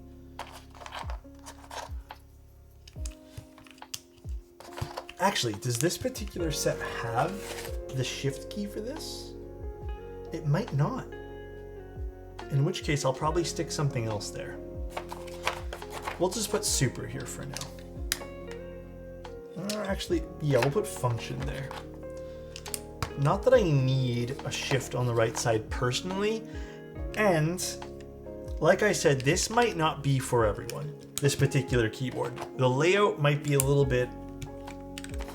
Actually, does this particular set have the shift key for this? It might not. In which case, I'll probably stick something else there. We'll just put super here for now. Actually, yeah, we'll put function there. Not that I need a shift on the right side personally, and like I said, this might not be for everyone, this particular keyboard. The layout might be a little bit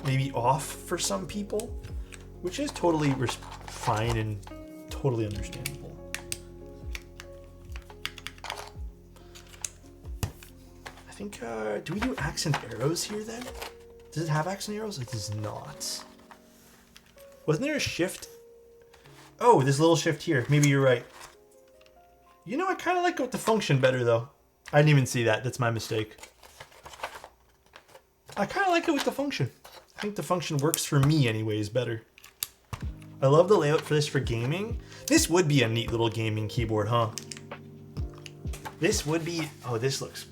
maybe off for some people, which is totally fine and totally understandable. I think, do we do accent arrows here then? Does it have accent arrows? It does not. Wasn't there a shift? Oh, there's a little shift here. Maybe you're right. You know, I kind of like it with the function better though. I didn't even see that. That's my mistake. I kind of like it with the function. I think the function works for me anyways better. I love the layout for this for gaming. This would be a neat little gaming keyboard, huh? This would be... Oh, this looks...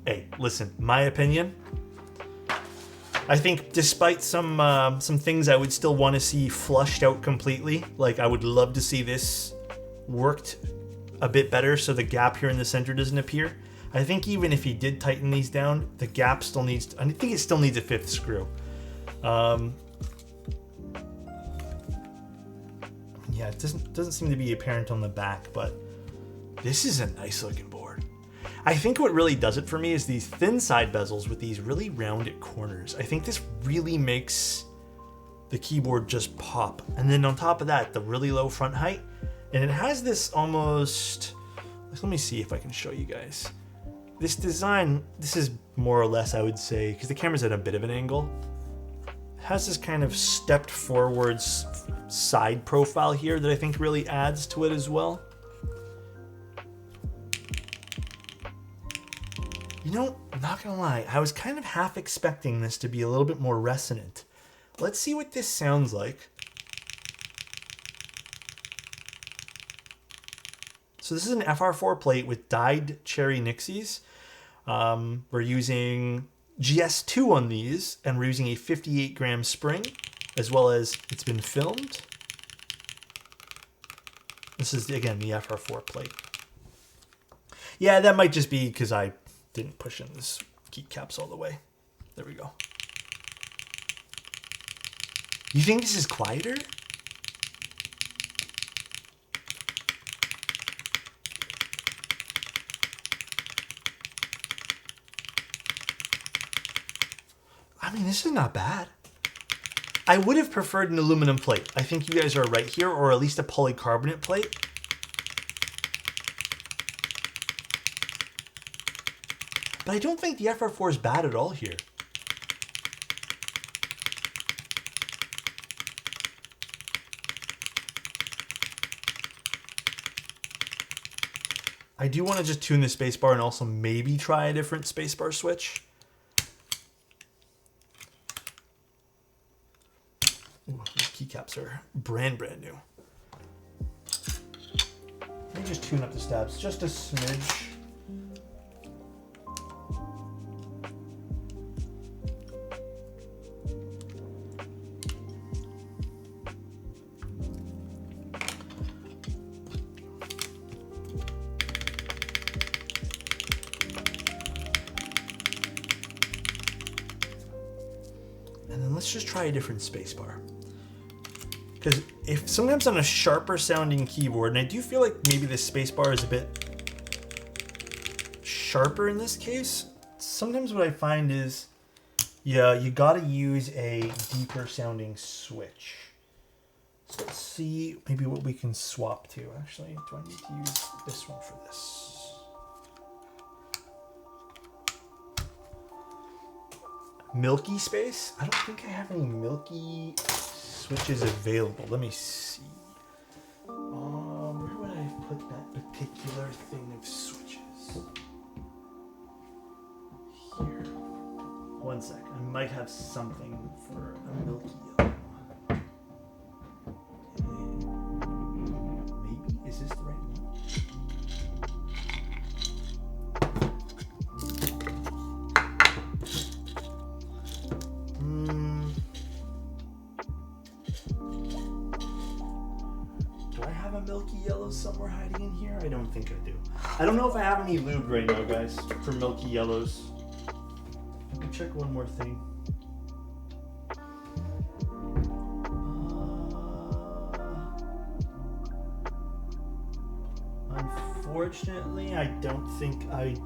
Hey, listen, my opinion. I think despite some things I would still want to see flushed out completely. Like, I would love to see this worked a bit better so the gap here in the center doesn't appear. I think even if he did tighten these down, the gap still needs... I think it still needs a 5th screw. Yeah, it doesn't seem to be apparent on the back, but this is a nice looking board. I think what really does it for me is these thin side bezels with these really rounded corners. I think this really makes the keyboard just pop. And then on top of that, the really low front height. And it has this almost... Let me see if I can show you guys. This design, this is more or less, I would say, because the camera's at a bit of an angle, has this kind of stepped forwards side profile here that I think really adds to it as well. You know, I'm not gonna lie, I was kind of half expecting this to be a little bit more resonant. Let's see what this sounds like. So this is an FR4 plate with dyed cherry Nixies. We're using GS2 on these, and we're using a 58 gram spring, as well as it's been filmed. This is, again, the FR4 plate. Yeah, that might just be because I didn't push in this keycaps all the way. There we go. You think this is quieter? I mean, this is not bad. I would have preferred an aluminum plate. I think you guys are right here, or at least a polycarbonate plate. But I don't think the FR4 is bad at all here. I do want to just tune the spacebar and also maybe try a different spacebar switch. Ooh, these keycaps are brand new. Let me just tune up the stabs just a smidge. And then let's just try a different spacebar. Because if sometimes on a sharper sounding keyboard, and I do feel like maybe the spacebar is a bit sharper in this case, sometimes what I find is, yeah, you gotta use a deeper sounding switch. So let's see maybe what we can swap to. Actually, do I need to use this one for this? Milky space? I don't think I have any milky switches available. Let me see. Where would I put that particular thing of switches? Here. One sec. I might have something for a milky yellow. Okay. Maybe? Is this the right one? Do I have a milky yellow somewhere hiding in here? I don't think I do. I don't know if I have any lube right now, guys, for milky yellows. Let me check one more thing. Unfortunately, I don't think I do.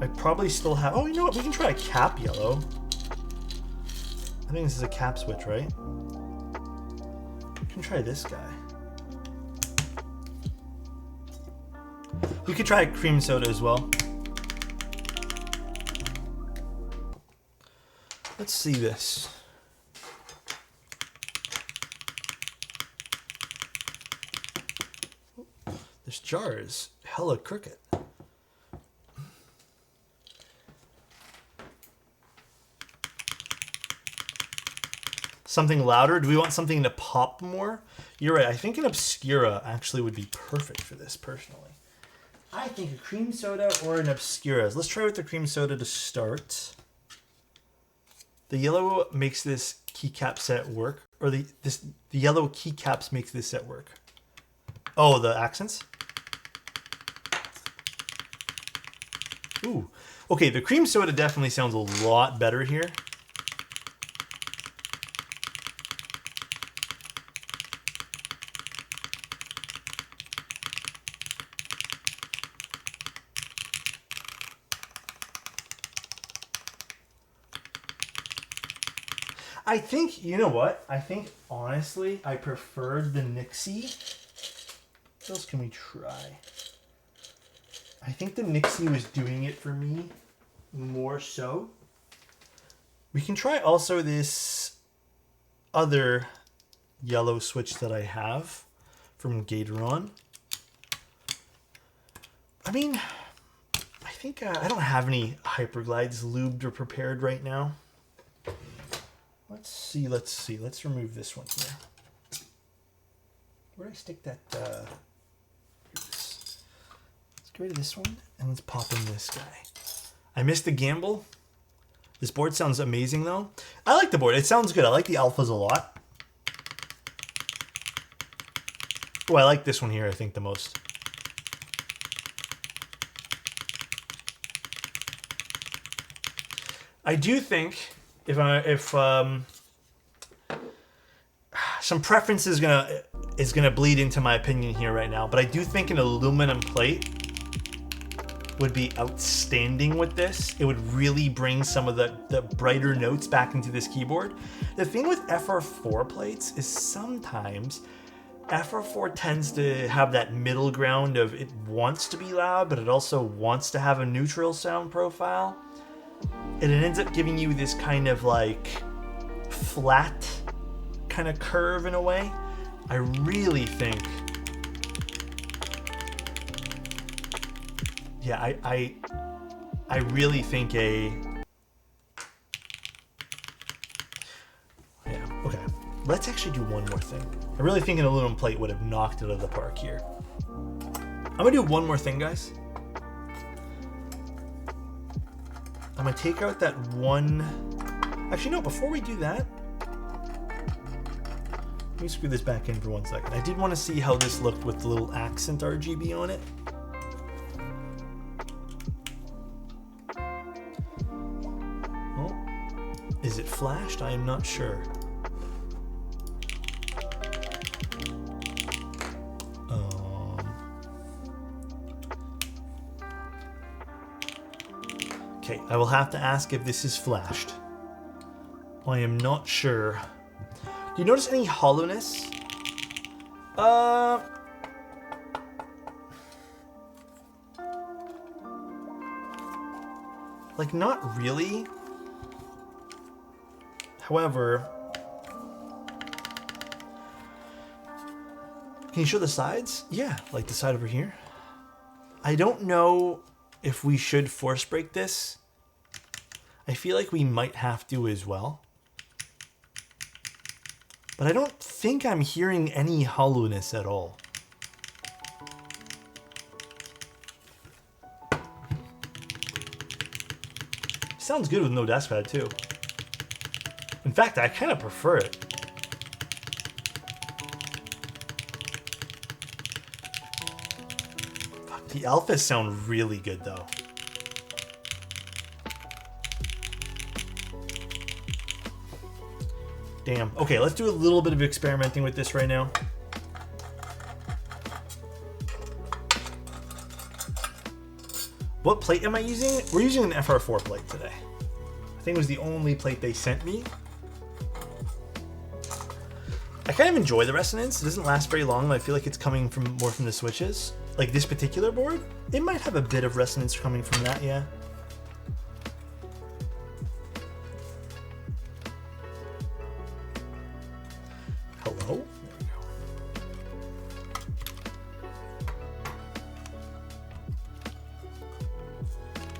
I probably still have... Oh, you know what? We can try a cap yellow. I think this is a cap switch, right? We can try this guy. We could try cream soda as well. Let's see this. This jar is hella crooked. Something louder? Do we want something to pop more? You're right. I think an Obscura actually would be perfect for this, personally. I think a cream soda or an Obscura. Let's try with the cream soda to start. The yellow makes this keycap set work. Or the yellow keycaps makes this set work. Oh, the accents? Ooh. Okay, the cream soda definitely sounds a lot better here. I think, you know what? I think, honestly, I preferred the Nixie. What else can we try? I think the Nixie was doing it for me more so. We can try also this other yellow switch that I have from Gateron. I mean, I think I don't have any Hyperglides lubed or prepared right now. Let's see. Let's remove this one here. Where did I stick that? Let's get rid of this one and let's pop in this guy. I missed the gamble. This board sounds amazing though. I like the board. It sounds good. I like the alphas a lot. Oh, I like this one here, I think, the most. I do think if some preference is gonna bleed into my opinion here right now, but I do think an aluminum plate would be outstanding with this. It would really bring some of the brighter notes back into this keyboard. The thing with FR4 plates is sometimes FR4 tends to have that middle ground of it wants to be loud, but it also wants to have a neutral sound profile. And it ends up giving you this kind of like flat kind of curve in a way. I really think, yeah, I really think yeah, okay. Let's actually do one more thing. I really think an aluminum plate would have knocked it out of the park here. I'm gonna do one more thing, guys. I'm gonna take out that one. Actually, no, before we do that, let me screw this back in for 1 second. I did want to see how this looked with the little accent RGB on it. Oh, is it flashed? I am not sure. Okay, I will have to ask if this is flashed. I am not sure. Do you notice any hollowness? Like, not really. However, can you show the sides? Yeah, like the side over here. I don't know if we should force break this. I feel like we might have to as well. But I don't think I'm hearing any hollowness at all. Sounds good with no desk pad too. In fact, I kind of prefer it. Fuck, the alphas sound really good though. Damn. Okay, let's do a little bit of experimenting with this right now. What plate am I using? We're using an FR4 plate today. I think it was the only plate they sent me. I kind of enjoy the resonance. It doesn't last very long. I feel like it's coming from more from the switches. Like this particular board, it might have a bit of resonance coming from that, yeah. Hello? There we go.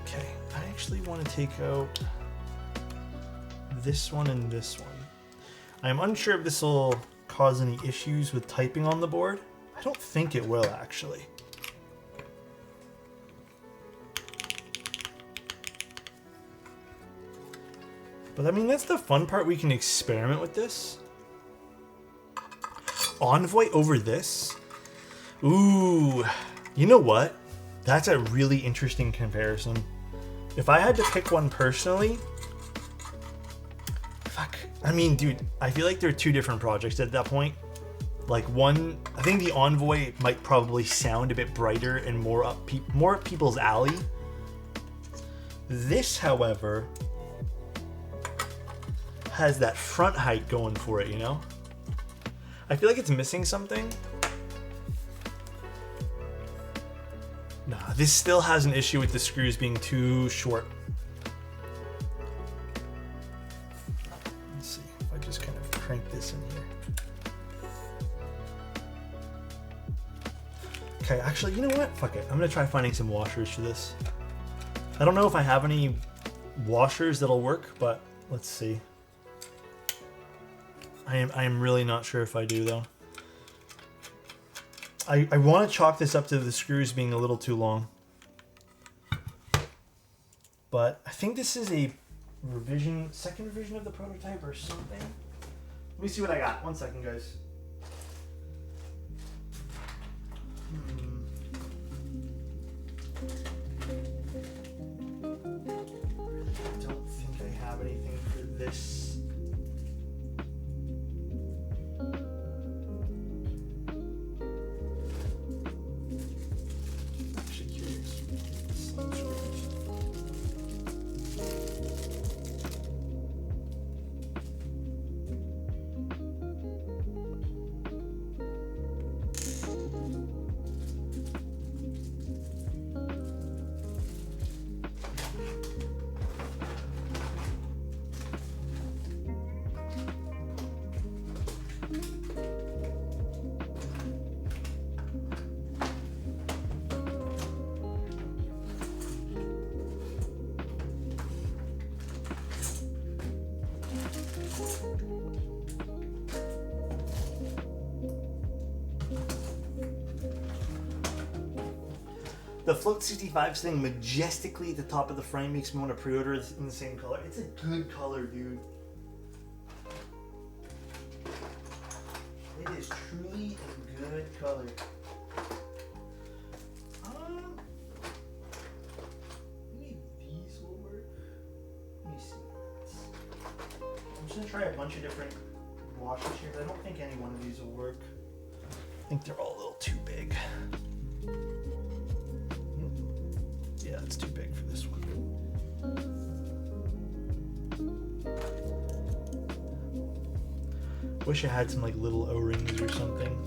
Okay, I actually want to take out this one and this one. I'm unsure if this will cause any issues with typing on the board. I don't think it will, actually. But I mean, that's the fun part. We can experiment with this. Envoy over this? Ooh, you know what? That's a really interesting comparison. If I had to pick one personally, fuck. I mean, dude, I feel like they're two different projects at that point. Like one, I think the Envoy might probably sound a bit brighter and more up people's alley. This, however, has that front height going for it, you know? I feel like it's missing something. Nah, this still has an issue with the screws being too short. Let's see if I just kind of crank this in here. Okay, actually, you know what? Fuck it. I'm gonna try finding some washers for this. I don't know if I have any washers that'll work, but let's see. I am really not sure if I do, though. I want to chalk this up to the screws being a little too long. But I think this is a revision, second revision of the prototype or something. Let me see what I got. One second, guys. I don't think I have anything for this. The Float 65 sitting majestically at the top of the frame makes me want to pre-order it in the same color. It's a good color, dude. It is truly a good color. Maybe these will work. Let me see. I'm just going to try a bunch of different washers here, but I don't think any one of these will work. I think they're all a little too big. Yeah, it's too big for this one. Wish I had some like little O-rings or something.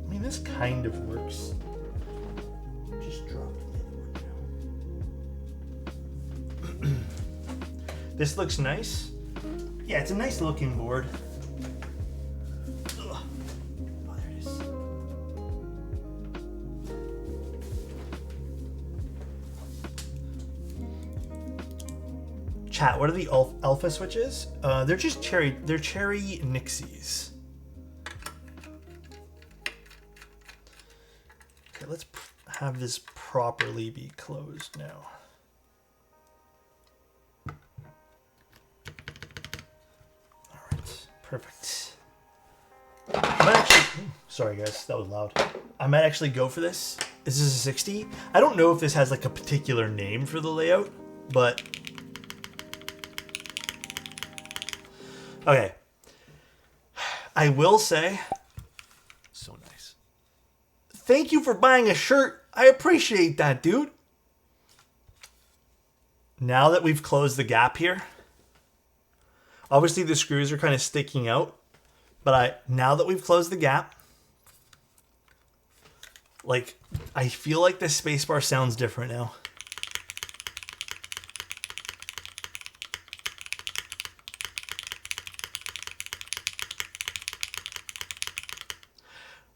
I mean, this kind of works. Just dropped the other one down. This looks nice. Yeah, it's a nice looking board. Ugh. Oh, there it is. Chat, what are the alpha switches? They're just cherry Nixies. Okay, let's have this properly be closed now. Perfect. I might actually, sorry guys, that was loud. I might actually go for this. This is a 60. I don't know if this has like a particular name for the layout, but Okay. I will say, so nice. Thank you for buying a shirt. I appreciate that, dude. Now that we've closed the gap here, obviously the screws are kind of sticking out, but now that we've closed the gap, like, I feel like the spacebar sounds different now.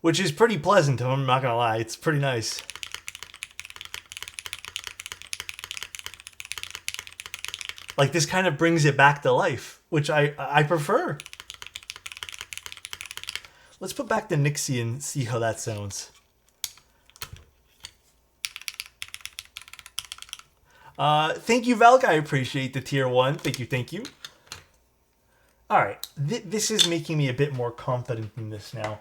Which is pretty pleasant, I'm not gonna lie. It's pretty nice. Like, this kind of brings it back to life, which I prefer. Let's put back the Nixie and see how that sounds. Thank you, Valk. I appreciate the tier 1. Thank you, thank you. All right. This is making me a bit more confident in this now.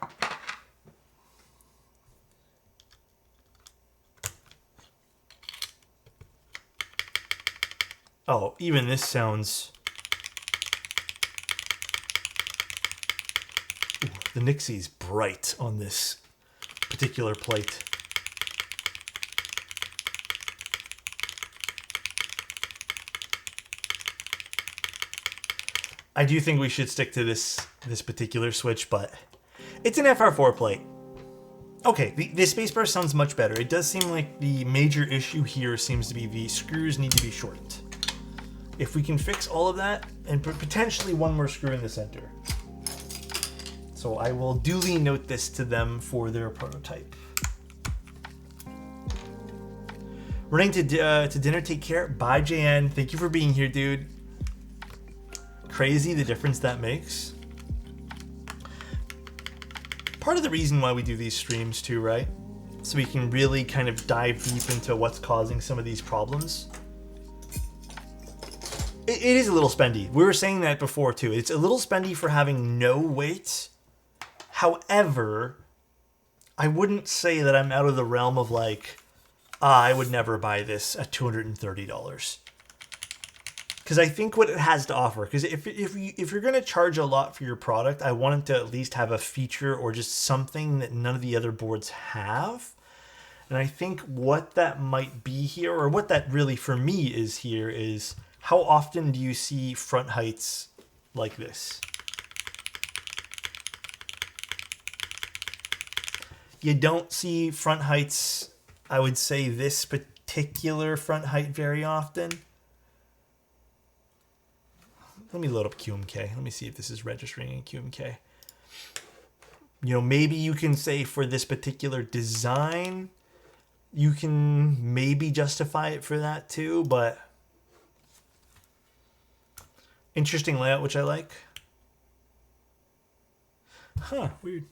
Oh, even this sounds... Ooh, the Nixie's bright on this particular plate. I do think we should stick to this particular switch, but it's an FR4 plate. Okay, the spacebar sounds much better. It does seem like the major issue here seems to be the screws need to be shortened. If we can fix all of that, and potentially one more screw in the center. So I will duly note this to them for their prototype. Running to dinner, take care. Bye, JN. Thank you for being here, dude. Crazy the difference that makes. Part of the reason why we do these streams too, right? So we can really kind of dive deep into what's causing some of these problems. It is a little spendy. We were saying that before too. It's a little spendy for having no weight. However, I wouldn't say that I'm out of the realm of like, I would never buy this at $230. Because I think what it has to offer, because if you're going to charge a lot for your product, I want it to at least have a feature or just something that none of the other boards have. And I think what that might be here, or what that really for me is here, is how often do you see front heights like this? You don't see front heights, I would say this particular front height very often. Let me load up QMK. Let me see if this is registering in QMK. You know, maybe you can say for this particular design, you can maybe justify it for that too, but interesting layout, which I like. Huh, weird.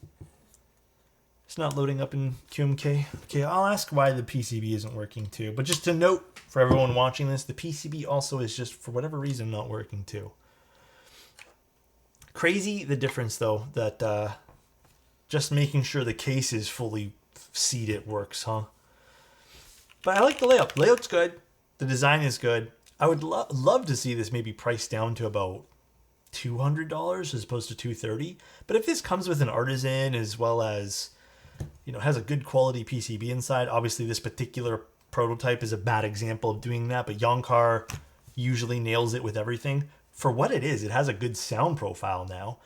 It's not loading up in QMK. Okay, I'll ask why the PCB isn't working too. But just to note for everyone watching this, the PCB also is just, for whatever reason, not working too. Crazy the difference though, that just making sure the case is fully seated works, huh? But I like the layout. Layout's good. The design is good. I would love to see this maybe priced down to about $200 as opposed to $230. But if this comes with an artisan as well as, you know, has a good quality PCB inside, obviously this particular prototype is a bad example of doing that, but Yonkar usually nails it with everything. For what it is, it has a good sound profile now.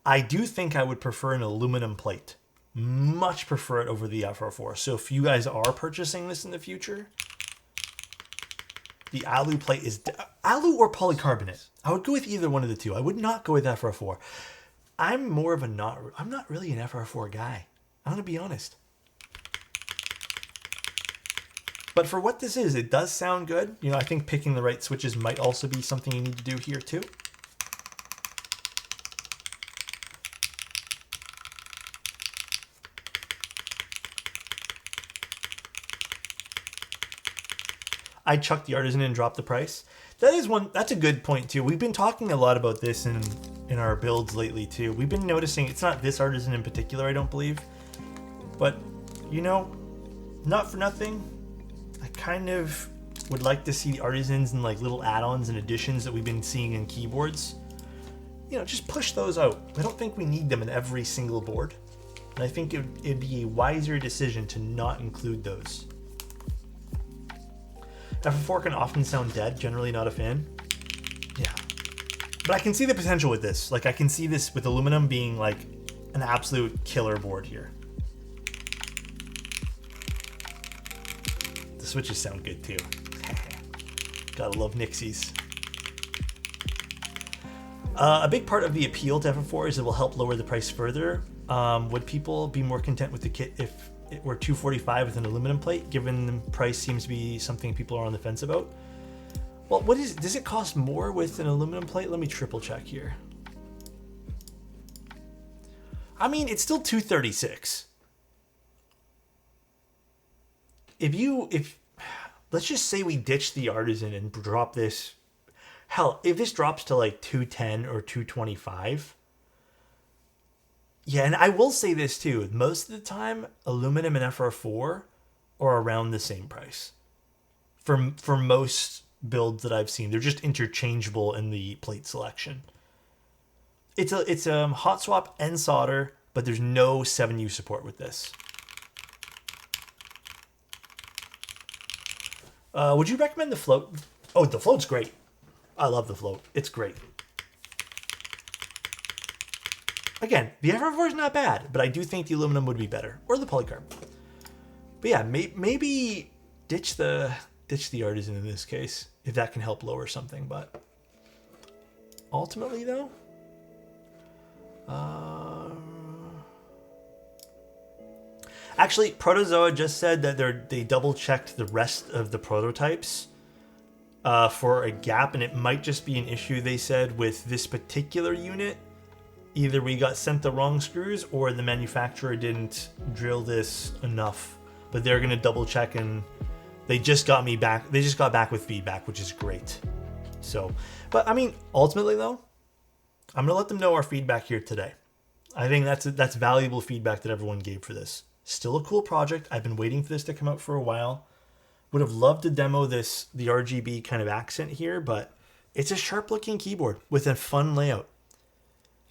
I do think I would prefer an aluminum plate. Much prefer it over the FR4. So if you guys are purchasing this in the future, the alu plate is alu or polycarbonate. I would go with either one of the two. I would not go with FR4. I'm not really an FR4 guy. I'm gonna be honest. But for what this is, it does sound good. You know, I think picking the right switches might also be something you need to do here too. I chucked the artisan and dropped the price. That's a good point too. We've been talking a lot about this in our builds lately too. We've been noticing, it's not this artisan in particular, I don't believe. But, you know, not for nothing, I kind of would like to see the artisans and like little add-ons and additions that we've been seeing in keyboards. just push those out. I don't think we need them in every single board. And I think it'd be a wiser decision to not include those. FF4 can often sound dead, generally not a fan. Yeah. But I can see the potential with this. Like, I can see this with aluminum being like an absolute killer board here. The switches sound good too. Gotta love Nixies. A big part of the appeal to FF4 is it will help lower the price further. Would people be more content with the kit if it were $245 with an aluminum plate, given the price seems to be something people are on the fence about? Well, does it cost more with an aluminum plate? Let me triple check here. I mean, it's still $236. If let's just say we ditch the artisan and drop this. Hell, if this drops to like 210 or 225. Yeah, and I will say this too. Most of the time, aluminum and FR4 are around the same price. For most builds that I've seen, they're just interchangeable in the plate selection. It's hot swap and solder, but there's no 7U support with this. Would you recommend the float? Oh, the float's great. I love the float. It's great. Again, the FR4 is not bad, but I do think the aluminum would be better, or the polycarb. But yeah, maybe ditch the artisan in this case if that can help lower something. But ultimately, though, actually, Protozoa just said that they double checked the rest of the prototypes for a gap, and it might just be an issue, they said, with this particular unit. Either we got sent the wrong screws or the manufacturer didn't drill this enough. But they're gonna double check, and they just got back with feedback, which is great. So, but I mean, ultimately though, I'm gonna let them know our feedback here today. I think that's valuable feedback that everyone gave for this. Still a cool project. I've been waiting for this to come out for a while. Would have loved to demo the RGB kind of accent here, but it's a sharp looking keyboard with a fun layout.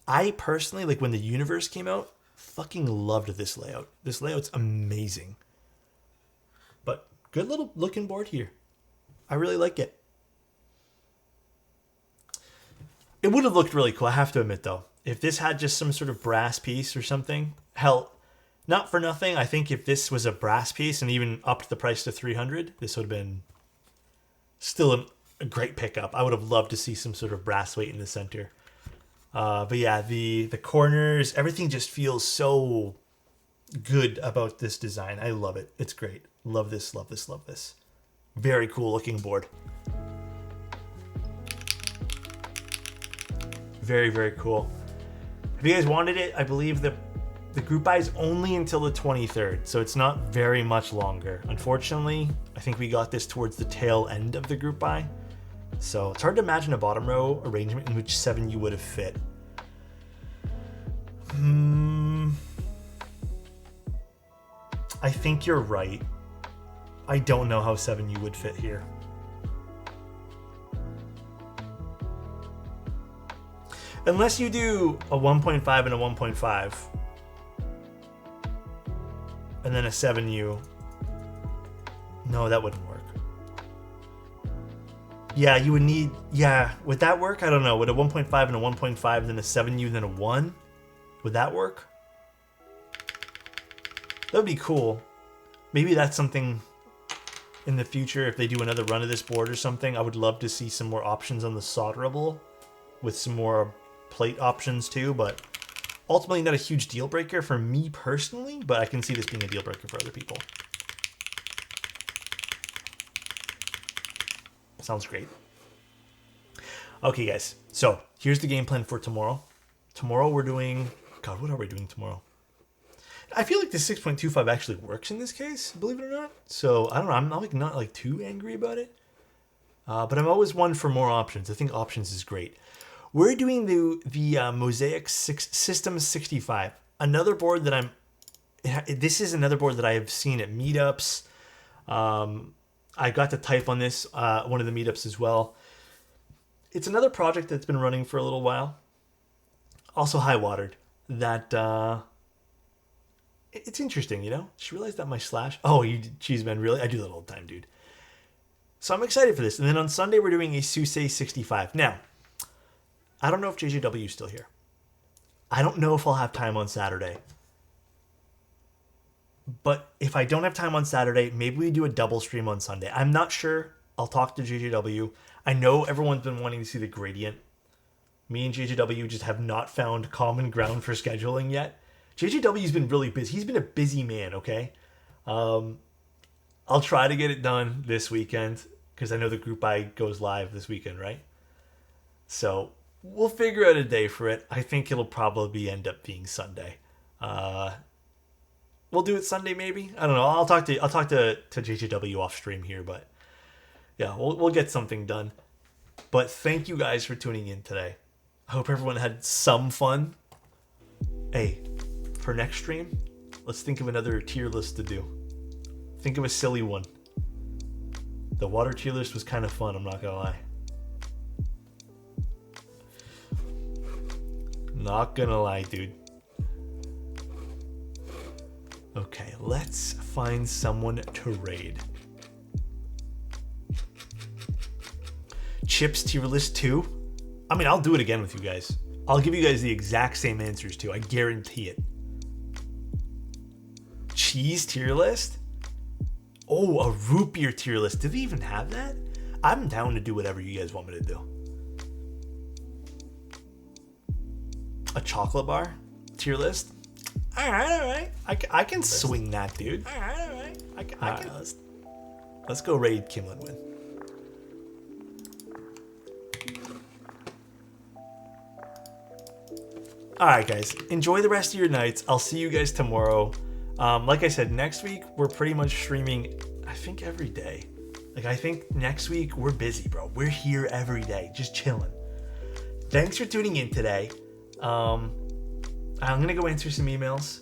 I personally, like when the Universe came out, fucking loved this layout. This layout's amazing. But good little looking board here. I really like it. It would have looked really cool, I have to admit though. If this had just some sort of brass piece or something, hell, not for nothing, I think if this was a brass piece and even upped the price to $300, this would have been still a great pickup. I would have loved to see some sort of brass weight in the center. But yeah, the corners, everything just feels so good about this design. I love it. It's great. Love this, love this, love this. Very cool looking board. Very, very cool. If you guys wanted it, I believe the group buy is only until the 23rd, so it's not very much longer. Unfortunately, I think we got this towards the tail end of the group buy. So it's hard to imagine a bottom row arrangement in which 7U would have fit. I think you're right. I don't know how 7U would fit here. Unless you do a 1.5 and a 1.5. And then a 7U. No, that wouldn't work. Yeah, you would need... Yeah, would that work? I don't know. Would a 1.5 and a 1.5, then a 7U, then a 1? Would that work? That would be cool. Maybe that's something in the future, if they do another run of this board or something. I would love to see some more options on the solderable with some more plate options too, but ultimately not a huge deal breaker for me personally, but I can see this being a deal breaker for other people. Sounds great. Okay, guys. So here's the game plan for tomorrow. Tomorrow we're doing... God, what are we doing tomorrow? I feel like the 6.25 actually works in this case, believe it or not. So I don't know. I'm not like too angry about it. But I'm always one for more options. I think options is great. We're doing the Mosaic System 65. Another board that this is another board that I have seen at meetups. I got to type on this one of the meetups as well. It's another project that's been running for a little while. also high watered, that it's interesting, you know? Just realized that my slash. Oh, cheese man, really? I do that all the time, dude. So I'm excited for this. And then on Sunday, we're doing a Susei 65. Now, I don't know if JJW is still here. I don't know if I'll have time on Saturday. But if I don't have time on Saturday, maybe we do a double stream on Sunday. I'm not sure. I'll talk to JJW. I know everyone's been wanting to see the gradient. Me and JJW just have not found common ground for scheduling yet. JJW's been really busy. He's been a busy man, okay? I'll try to get it done this weekend because I know the group buy goes live this weekend, right? So we'll figure out a day for it. I think it'll probably end up being Sunday. We'll do it Sunday maybe. I don't know. I'll talk to JJW off stream here, but yeah, we'll get something done. But thank you guys for tuning in today. I hope everyone had some fun. Hey, for next stream, let's think of another tier list to do. Think of a silly one. The water tier list was kind of fun, I'm not gonna lie. Not gonna lie, dude. Okay, let's find someone to raid. Chips tier list 2? I mean, I'll do it again with you guys. I'll give you guys the exact same answers too. I guarantee it. Cheese tier list? Oh, a root beer tier list. Do they even have that? I'm down to do whatever you guys want me to do. A chocolate bar tier list? Alright. I can swing that, dude. Alright. I can. Let's go raid Kimlin win. Alright, guys. Enjoy the rest of your nights. I'll see you guys tomorrow. Like I said, next week, we're pretty much streaming, I think, every day. Like, I think next week, we're busy, bro. We're here every day, just chilling. Thanks for tuning in today. I'm going to go answer some emails.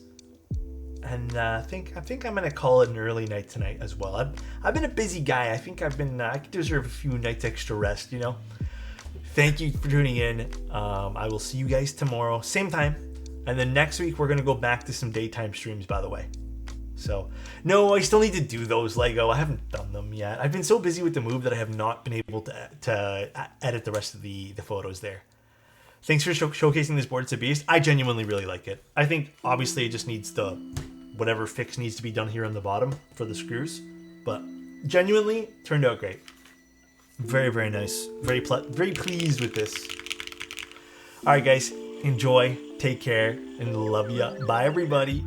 And I think I'm going to call it an early night tonight as well. I've been a busy guy. I think I deserve a few nights extra rest, you know? Thank you for tuning in. I will see you guys tomorrow, same time. And then next week, we're going to go back to some daytime streams, by the way. So, no, I still need to do those, Lego. I haven't done them yet. I've been so busy with the move that I have not been able to edit the rest of the photos there. Thanks for showcasing this board. It's a beast. I genuinely really like it. I think, obviously, it just needs whatever fix needs to be done here on the bottom for the screws. But genuinely, turned out great. Very, very nice. Very pleased with this. All right, guys. Enjoy. Take care. And love ya. Bye, everybody.